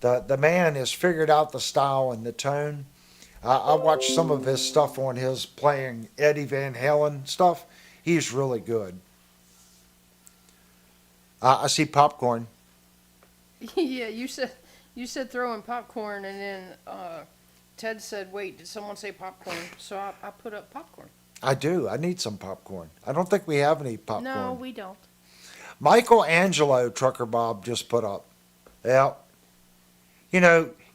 The man has figured out the style and the tone. I watched some of his stuff on his playing Eddie Van Halen stuff. He's really good. I see popcorn. Yeah, you said throwing popcorn, and then Ted said, "Wait, did someone say popcorn?" So I put up popcorn. I do. I need some popcorn. I don't think we have any popcorn. No, we don't. Michelangelo, Trucker Bob just put up. Yeah.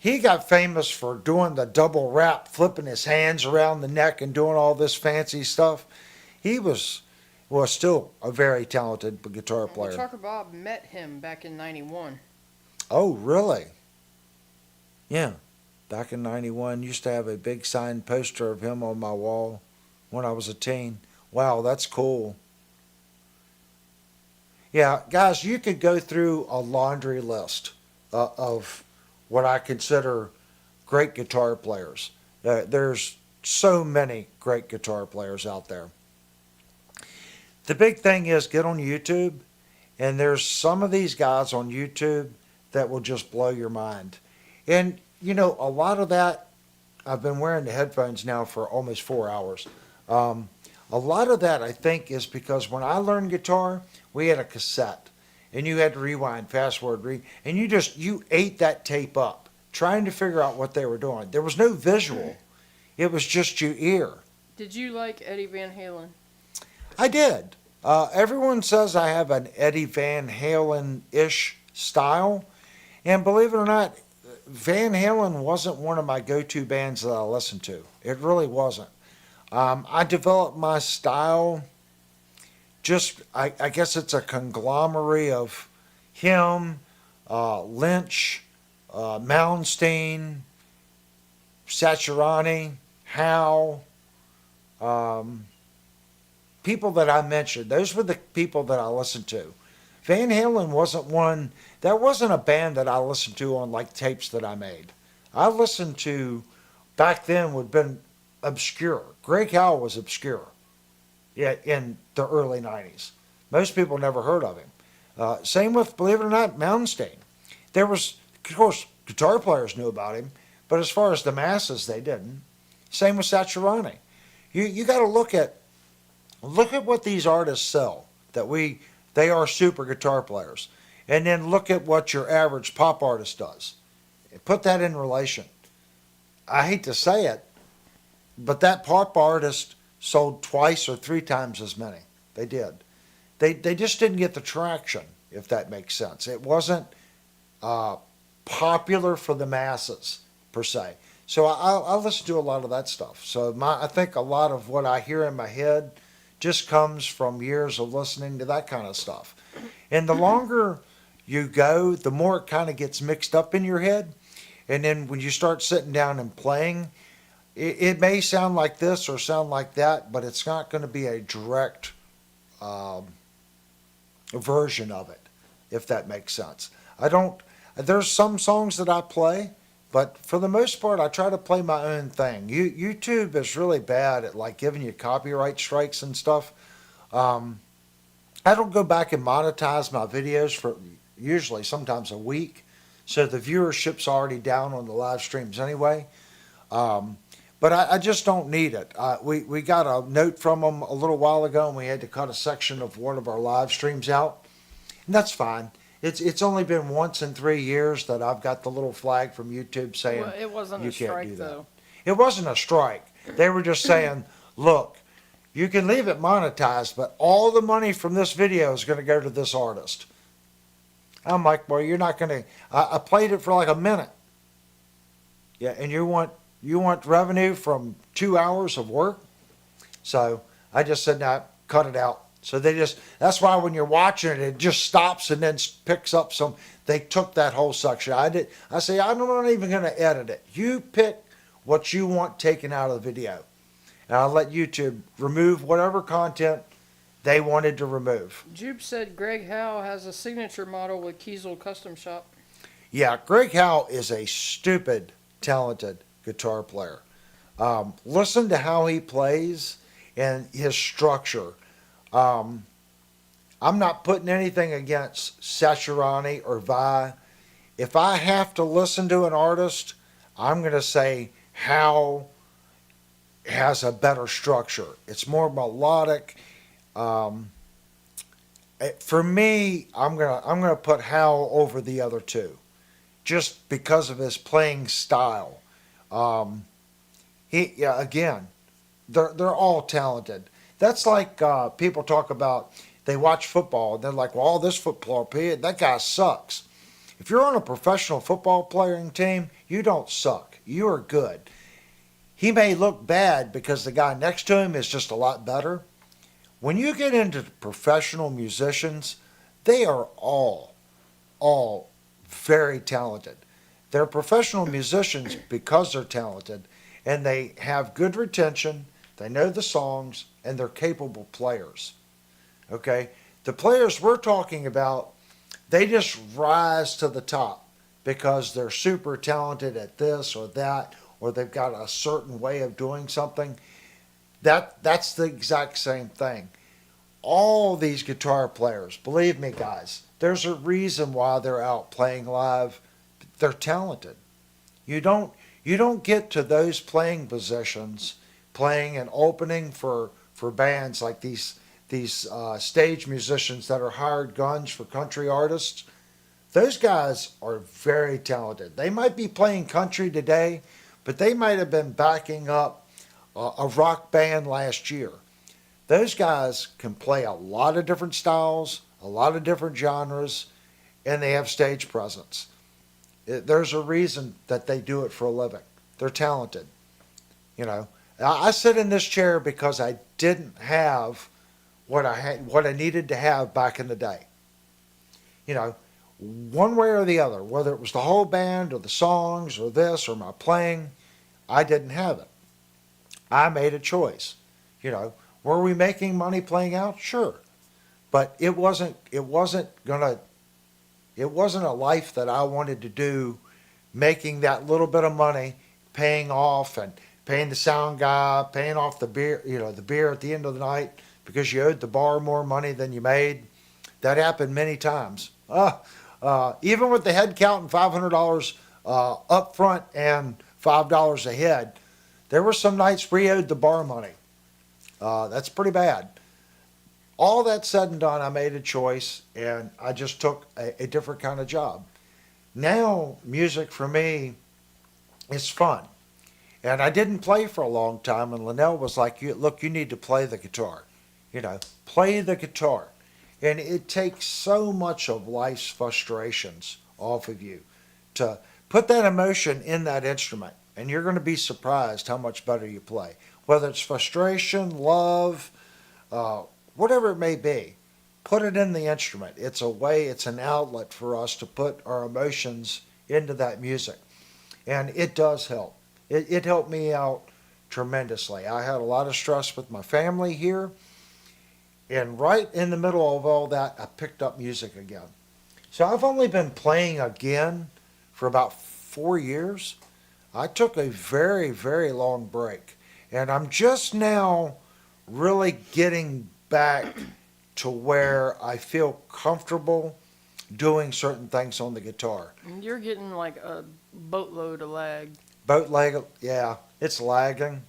He got famous for doing the double wrap, flipping his hands around the neck and doing all this fancy stuff. He was still a very talented guitar Well, player. Trucker Bob met him back in '91. Oh, really? Yeah. Back in 91, used to have a big signed poster of him on my wall when I was a teen. Wow, that's cool. Yeah, guys, you could go through a laundry list of what I consider great guitar players. There's so many great guitar players out there. The big thing is get on YouTube, and there's some of these guys on YouTube that will just blow your mind. And, a lot of that, I've been wearing the headphones now for almost 4 hours. A lot of that, I think, is because when I learned guitar, we had a cassette, and you had to rewind, fast forward, and you ate that tape up, trying to figure out what they were doing. There was no visual. It was just your ear. Did you like Eddie Van Halen? I did. Everyone says I have an Eddie Van Halen-ish style, and believe it or not, Van Halen wasn't one of my go-to bands that I listened to. It really wasn't. I developed my style just, I guess it's a conglomerate of him, Lynch, Malmsteen, Satriani, Howe, um, people that I mentioned. Those were the people that I listened to. Van Halen wasn't one, that wasn't a band that I listened to on like tapes that I made. I listened to, back then would have been obscure. Greg Howe was obscure, yeah, in the early 90s. Most people never heard of him. Same with, believe it or not, Malmsteen. There was, of course, guitar players knew about him, but as far as the masses, they didn't. Same with Satriani. You got to look at what these artists sell. They are super guitar players, and then look at what your average pop artist does. Put that in relation. I hate to say it, but that pop artist sold twice or three times as many. They did. They just didn't get the traction, if that makes sense. It wasn't popular for the masses per se. So I listen to a lot of that stuff. So I think a lot of what I hear in my head just comes from years of listening to that kind of stuff. And the longer you go, the more it kind of gets mixed up in your head. And then when you start sitting down and playing, it may sound like this or sound like that, but it's not going to be a direct version of it, if that makes sense. There's some songs that I play, but for the most part, I try to play my own thing. YouTube is really bad at like giving you copyright strikes and stuff. I don't go back and monetize my videos for usually sometimes a week, so the viewership's already down on the live streams anyway. But I just don't need it. We got a note from them a little while ago, and we had to cut a section of one of our live streams out, and that's fine. It's only been once in 3 years that I've got the little flag from YouTube saying Well, it wasn't you a can't strike do that. though. It wasn't a strike. They were just saying, look, you can leave it monetized, but all the money from this video is going to go to this artist. I'm like, well, you're not going to. I played it for like a minute. Yeah, and you want revenue from 2 hours of work? So I just said, no, cut it out. So that's why when you're watching it, it just stops and then picks up some. They took that whole section. I say, I'm not even going to edit it. You pick what you want taken out of the video. And I'll let YouTube remove whatever content they wanted to remove. Jupe said Greg Howe has a signature model with Kiesel Custom Shop. Yeah, Greg Howe is a stupid, talented guitar player. Listen to how he plays and his structure. I'm not putting anything against Satriani or Vai. If I have to listen to an artist, I'm going to say Howe has a better structure. It's more melodic. For me, I'm gonna put Howe over the other two, just because of his playing style. Again, they're all talented. That's like people talk about. They watch football and they're like, "Well, this football player, that guy sucks." If you're on a professional football playing team, you don't suck. You are good. He may look bad because the guy next to him is just a lot better. When you get into professional musicians, they are all very talented. They're professional musicians because they're talented, and they have good retention, they know the songs, and they're capable players. Okay? The players we're talking about, they just rise to the top because they're super talented at this or that, or they've got a certain way of doing something. That's the exact same thing. All these guitar players, believe me guys, there's a reason why they're out playing live. They're talented. You don't get to those playing positions, playing and opening for bands like these stage musicians that are hired guns for country artists. Those guys are very talented. They might be playing country today, but they might have been backing up a rock band last year. Those guys can play a lot of different styles, a lot of different genres, and they have stage presence. There's a reason that they do it for a living. They're talented. You know, I sit in this chair because I didn't have what I needed to have back in the day. You know, one way or the other, whether it was the whole band or the songs or this or my playing, I didn't have it. I made a choice. You know, were we making money playing out? Sure. But it wasn't a life that I wanted to do, making that little bit of money, paying off and paying the sound guy, paying off the beer, the beer at the end of the night because you owed the bar more money than you made. That happened many times. Even with the head count and $500 up front and $5 a head, there were some nights we owed the bar money. That's pretty bad. All that said and done, I made a choice and I just took a different kind of job. Now, music for me is fun. And I didn't play for a long time, and Linnell was like, look, you need to play the guitar. Play the guitar. And it takes so much of life's frustrations off of you to put that emotion in that instrument, and you're going to be surprised how much better you play. Whether it's frustration, love, whatever it may be, put it in the instrument. It's a way, it's an outlet for us to put our emotions into that music. And it does help. It helped me out tremendously. I had a lot of stress with my family here. And right in the middle of all that, I picked up music again. So I've only been playing again for about 4 years. I took a very, very long break. And I'm just now really getting back to where I feel comfortable doing certain things on the guitar. You're getting like a boatload of lag. Boat lag, yeah, it's lagging.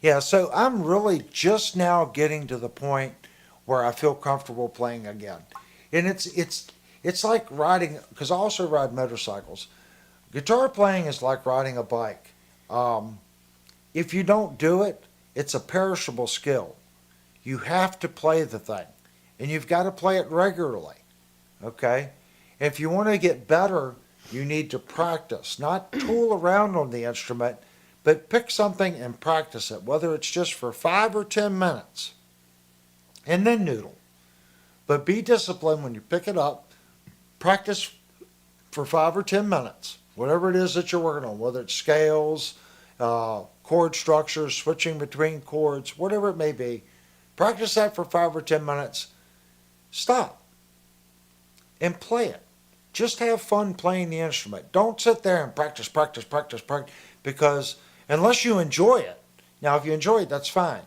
Yeah, so I'm really just now getting to the point where I feel comfortable playing again. And it's like riding, because I also ride motorcycles. Guitar playing is like riding a bike. If you don't do it, it's a perishable skill. You have to play the thing, and you've got to play it regularly, okay? If you want to get better, you need to practice, not tool around on the instrument, but pick something and practice it, whether it's just for 5 or 10 minutes, and then noodle. But be disciplined when you pick it up. Practice for 5 or 10 minutes, whatever it is that you're working on, whether it's scales, chord structures, switching between chords, whatever it may be. Practice that for 5 or 10 minutes. Stop and play it. Just have fun playing the instrument. Don't sit there and practice, because unless you enjoy it, now if you enjoy it, that's fine.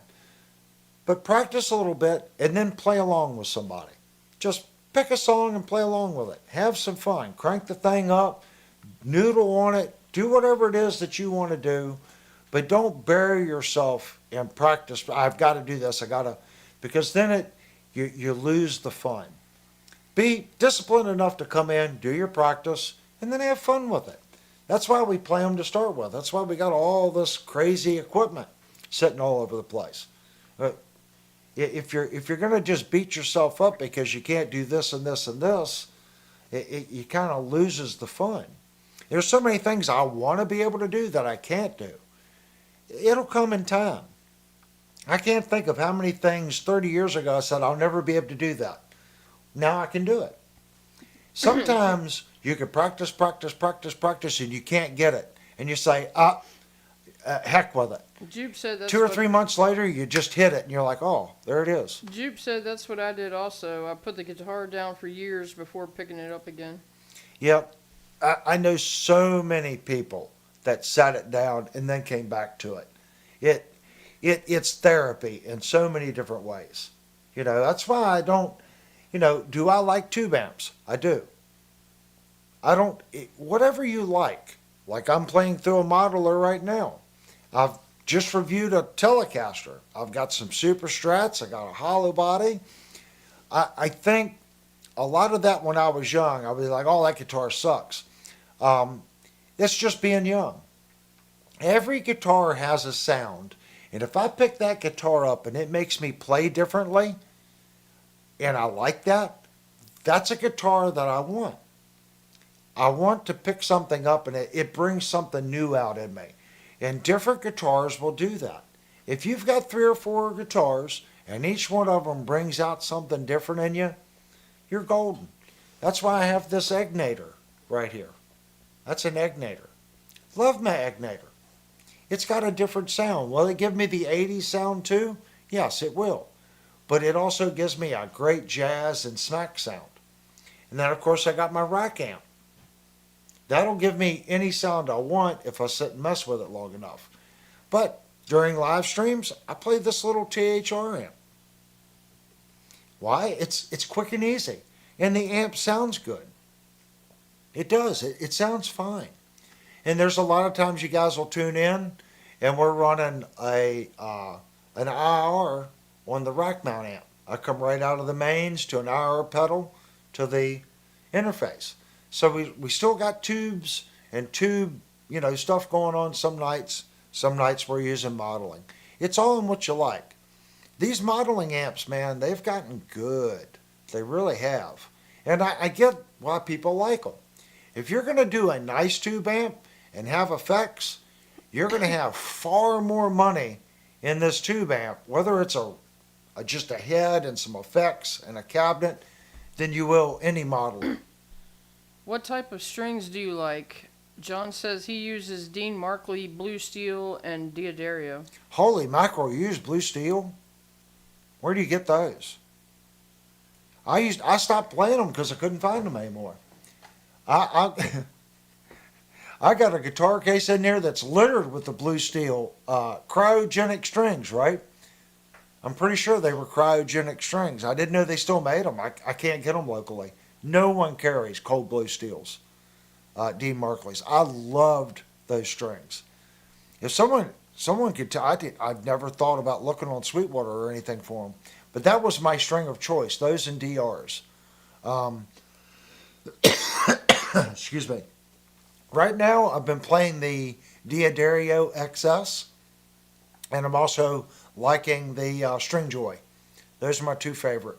But practice a little bit and then play along with somebody. Just pick a song and play along with it. Have some fun. Crank the thing up, noodle on it, do whatever it is that you want to do, but don't bury yourself in practice. I've got to do this, because then you lose the fun. Be disciplined enough to come in, do your practice, and then have fun with it. That's why we play them to start with. That's why we got all this crazy equipment sitting all over the place. If you're going to just beat yourself up because you can't do this and this and this, it kind of loses the fun. There's so many things I want to be able to do that I can't do. It'll come in time. I can't think of how many things 30 years ago I said I'll never be able to do that. Now I can do it. Sometimes you can practice, and you can't get it. And you say, heck with it. Jupe said that's 2 or 3 months later, you just hit it, and you're like, oh, there it is. Jupe said that's what I did also. I put the guitar down for years before picking it up again. Yep. I know so many people that sat it down and then came back to it. It's therapy in so many different ways. That's why I don't, do I like tube amps? I do. Whatever you like I'm playing through a modeler right now. I've just reviewed a Telecaster. I've got some Super Strats. I got a hollow body. I think a lot of that when I was young, I was like, oh, that guitar sucks. It's just being young. Every guitar has a sound. And if I pick that guitar up and it makes me play differently, and I like that, that's a guitar that I want. I want to pick something up and it brings something new out in me. And different guitars will do that. If you've got 3 or 4 guitars and each one of them brings out something different in you, you're golden. That's why I have this Egnator right here. That's an Egnator. Love my Egnator. It's got a different sound. Will it give me the 80s sound too? Yes, it will. But it also gives me a great jazz and snack sound. And then, of course, I got my rack amp. That'll give me any sound I want if I sit and mess with it long enough. But during live streams, I play this little THR amp. Why? It's quick and easy. And the amp sounds good. It does. It sounds fine. And there's a lot of times you guys will tune in and we're running an IR on the rack mount amp. I come right out of the mains to an IR pedal to the interface. So we still got tubes and tube, stuff going on some nights. Some nights we're using modeling. It's all in what you like. These modeling amps, man, they've gotten good. They really have. And I get why people like them. If you're going to do a nice tube amp and have effects, you're going to have far more money in this tube amp, whether it's just a head and some effects and a cabinet, than you will any modeler. What type of strings do you like? John says he uses Dean Markley Blue Steel and Diodario. Holy mackerel, you use Blue Steel? Where do you get those? I stopped playing them because I couldn't find them anymore. I got a guitar case in there that's littered with the Blue Steel cryogenic strings, right? I'm pretty sure they were cryogenic strings. I didn't know they still made them. I can't get them locally. No one carries cold Blue Steels, Dean Markley's. I loved those strings. If someone could tell, I've never thought about looking on Sweetwater or anything for them, but that was my string of choice, those and DRs. Excuse me. Right now, I've been playing the Diodario XS, and I'm also liking the String Joy. Those are my two favorite.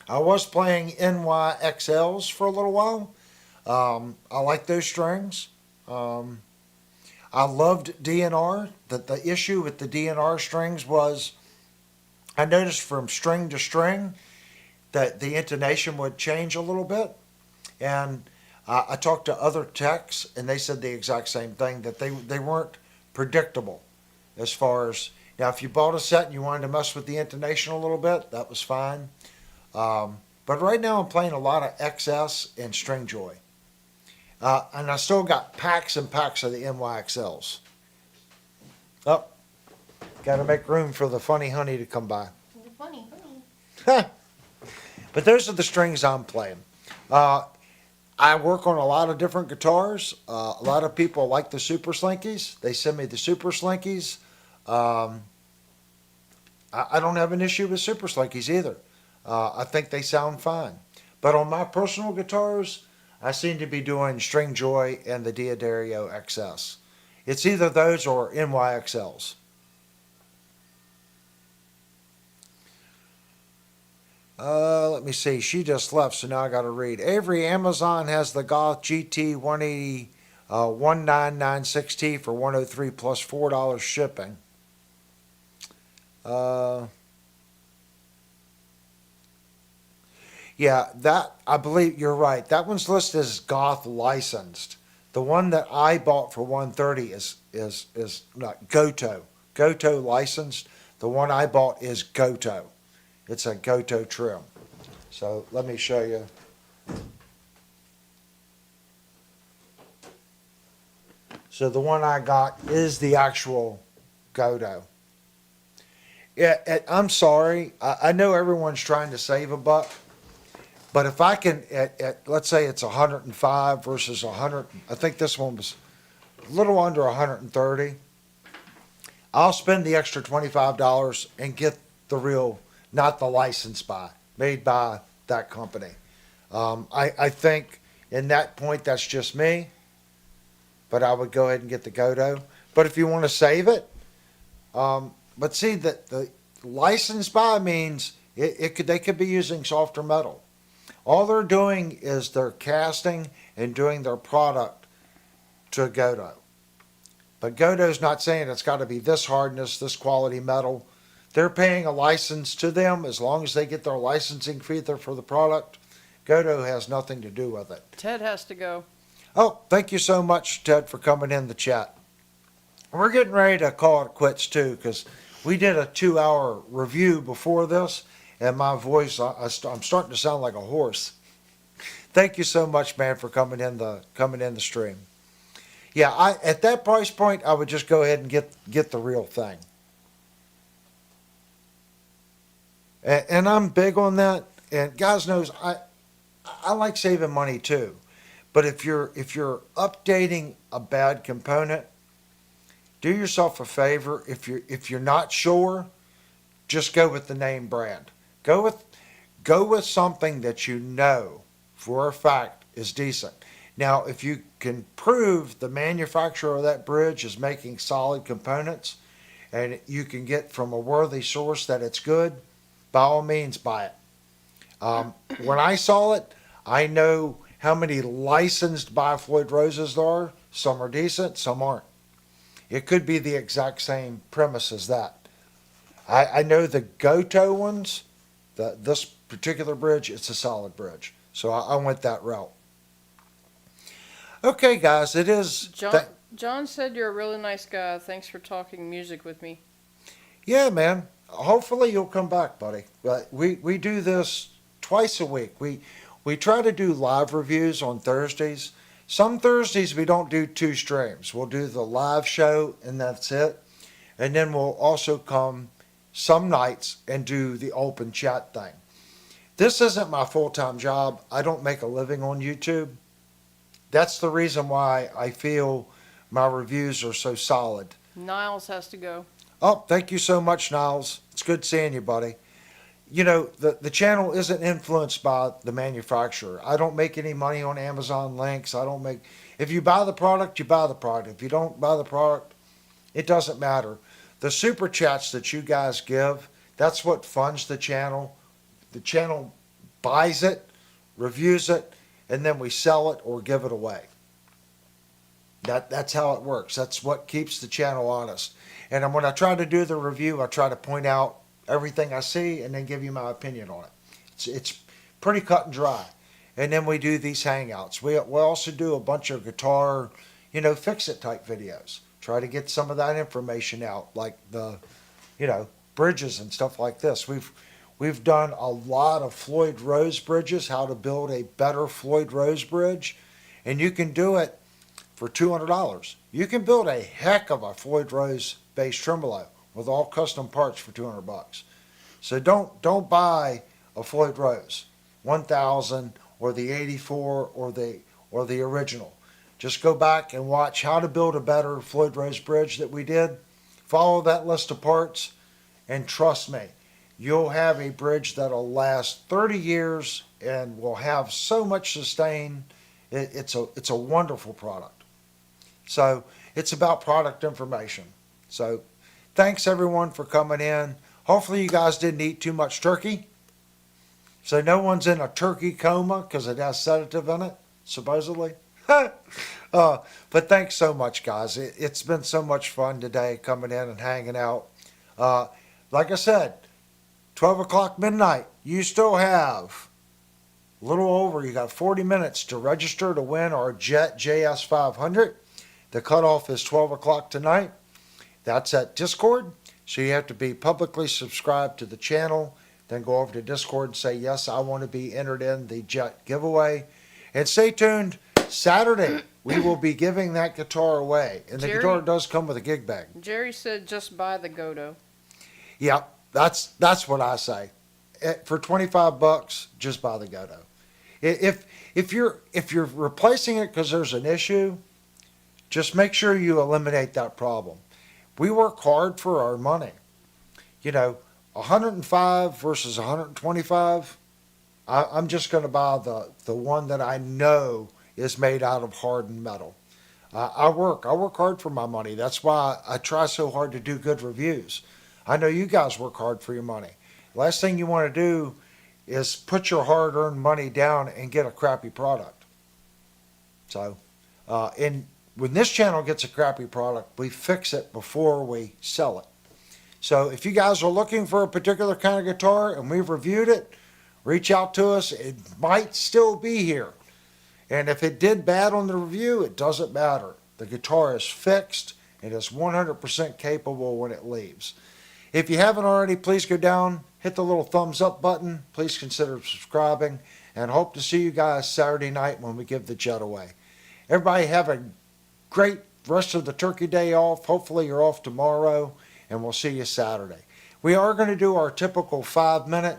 I was playing NYXLs for a little while. I like those strings. I loved DNR. The issue with the DNR strings was I noticed from string to string that the intonation would change a little bit. And I talked to other techs, and they said the exact same thing, that they weren't predictable as far as, now if you bought a set and you wanted to mess with the intonation a little bit, that was fine. But right now I'm playing a lot of XS and String Joy. And I still got packs and packs of the NYXLs. Oh, got to make room for the funny honey to come by. The funny honey. But those are the strings I'm playing. I work on a lot of different guitars. A lot of people like the Super Slinkies. They send me the Super Slinkies. I don't have an issue with Super Slinkies either. I think they sound fine. But on my personal guitars, I seem to be doing String Joy and the Diodario XS. It's either those or NYXLs. Let me see. She just left, so now I got to read. Avery, Amazon has the Goth GT 180 1996T for $103 plus $4 shipping. Yeah, that, I believe you're right. That one's listed as Goth licensed. The one that I bought for $130 is not Goto. Goto licensed. The one I bought is Goto. It's a Goto trim. So let me show you. So the one I got is the actual Goto. Yeah, I'm sorry. I know everyone's trying to save a buck. But if I can, let's say it's 105 versus 100, I think this one was a little under 130. I'll spend the extra $25 and get the real, not the license buy, made by that company. I think in that point, that's just me, but I would go ahead and get the Goto. But if you want to save it, but see that the license buy means they could be using softer metal. All they're doing is they're casting and doing their product to Goto. But Goto's not saying it's got to be this hardness, this quality metal. They're paying a license to them. As long as they get their licensing fee there for the product, Godo has nothing to do with it. Ted has to go. Oh, thank you so much, Ted, for coming in the chat. We're getting ready to call it quits too, because we did a 2-hour review before this, and my voice, I'm starting to sound like a horse. Thank you so much, man, for coming in the stream. Yeah, at that price point, I would just go ahead and get the real thing. And I'm big on that. And guys knows I like saving money too. But if you're updating a bad component, do yourself a favor. If you're not sure, just go with the name brand. Go with something that you know for a fact is decent. Now, if you can prove the manufacturer of that bridge is making solid components, and you can get from a worthy source that it's good, by all means, buy it. When I saw it, I know how many licensed by Floyd Roses there are. Some are decent, some aren't. It could be the exact same premise as that. I know the Goto ones, this particular bridge, it's a solid bridge. So I went that route. Okay, guys, it is. John said you're a really nice guy. Thanks for talking music with me. Yeah, man. Hopefully you'll come back, buddy. But we do this twice a week. We try to do live reviews on Thursdays. Some Thursdays we don't do 2 streams. We'll do the live show and that's it. And then we'll also come some nights and do the open chat thing. This isn't my full-time job. I don't make a living on YouTube. That's the reason why I feel my reviews are so solid. Niles has to go. Oh, thank you so much, Niles. It's good seeing you, buddy. You know, the channel isn't influenced by the manufacturer. I don't make any money on Amazon links. If you buy the product, you buy the product. If you don't buy the product, it doesn't matter. The super chats that you guys give, that's what funds the channel. The channel buys it, reviews it, and then we sell it or give it away. That's how it works. That's what keeps the channel honest. And when I try to do the review, I try to point out everything I see and then give you my opinion on it. It's pretty cut and dry. And then we do these hangouts. We also do a bunch of guitar, fix-it type videos. Try to get some of that information out, like the, bridges and stuff like this. We've done a lot of Floyd Rose bridges, how to build a better Floyd Rose bridge, and you can do it for $200. You can build a heck of a Floyd Rose bass tremolo with all custom parts for $200. So don't buy a Floyd Rose 1000 or the 84 or the original. Just go back and watch how to build a better Floyd Rose bridge that we did. Follow that list of parts, and trust me, you'll have a bridge that'll last 30 years and will have so much sustain. It's a wonderful product. So it's about product information. So thanks everyone for coming in. Hopefully you guys didn't eat too much turkey. So no one's in a turkey coma because it has sedative in it, supposedly. But thanks so much, guys. It's been so much fun today coming in and hanging out. Like I said, 12 o'clock midnight, you still have a little over, you got 40 minutes to register to win our Jet JS500. The cutoff is 12 o'clock tonight. That's at Discord. So you have to be publicly subscribed to the channel. Then go over to Discord and say, yes, I want to be entered in the Jet giveaway. And stay tuned. Saturday, we will be giving that guitar away. And the guitar does come with a gig bag. Jerry said just buy the Godo. Yeah, that's what I say. For $25, just buy the Godo. If you're replacing it because there's an issue, just make sure you eliminate that problem. We work hard for our money. 105 versus 125. I'm just going to buy the one that I know is made out of hardened metal. I work hard for my money. That's why I try so hard to do good reviews. I know you guys work hard for your money. Last thing you want to do is put your hard-earned money down and get a crappy product. So, when this channel gets a crappy product, we fix it before we sell it. So if you guys are looking for a particular kind of guitar and we've reviewed it, reach out to us. It might still be here. And if it did bad on the review, it doesn't matter. The guitar is fixed and is 100% capable when it leaves. If you haven't already, please go down, hit the little thumbs up button. Please consider subscribing, and hope to see you guys Saturday night when we give the Jet away. Everybody have a great rest of the Turkey Day off. Hopefully you're off tomorrow, and we'll see you Saturday. We are going to do our typical 5-minute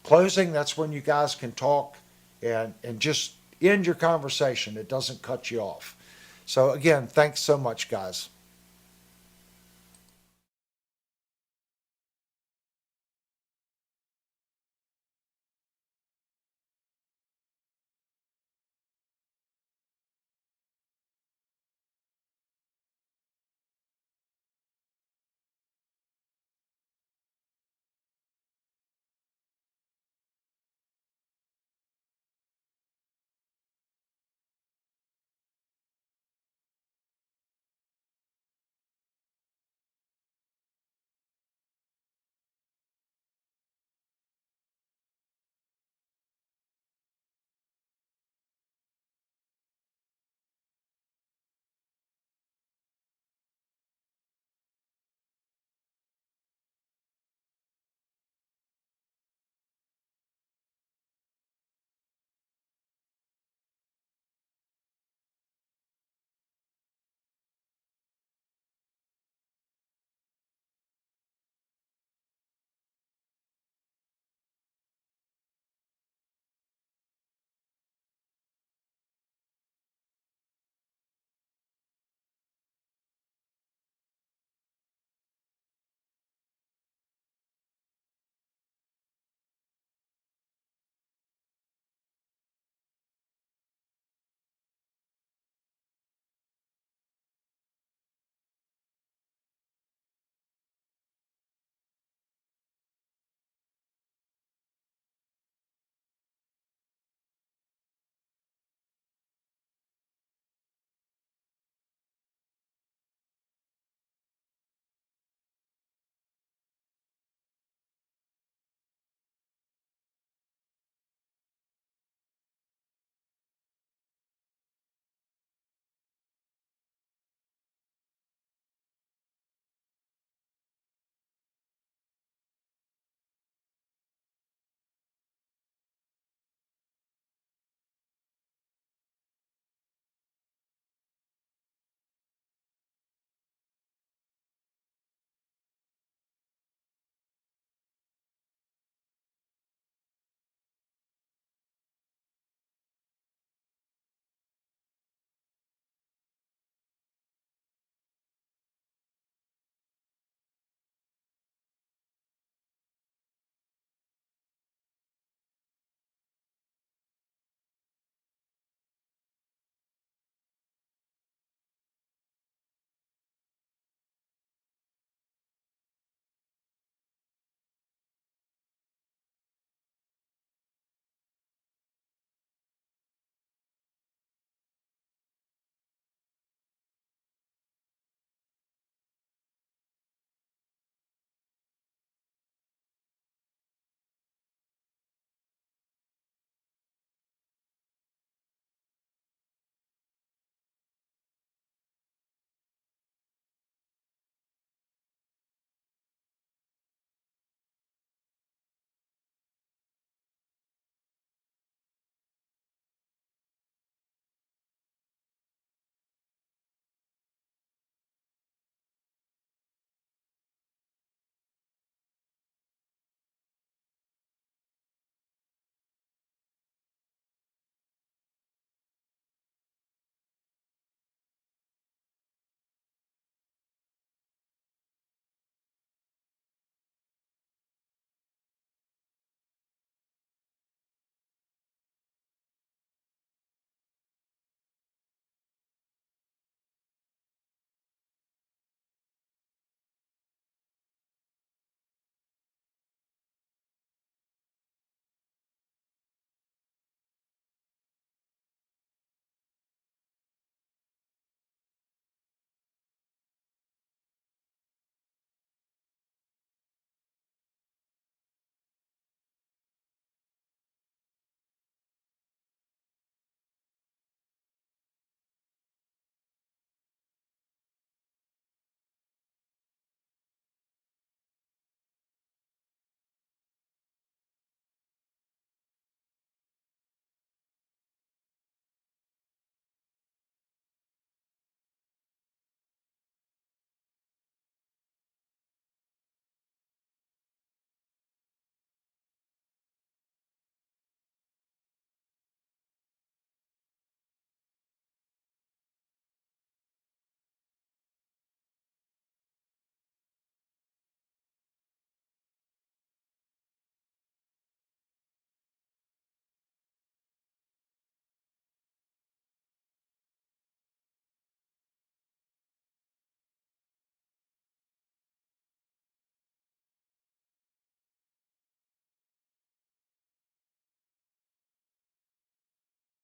closing. That's when you guys can talk and just end your conversation. It doesn't cut you off. So again, thanks so much, guys.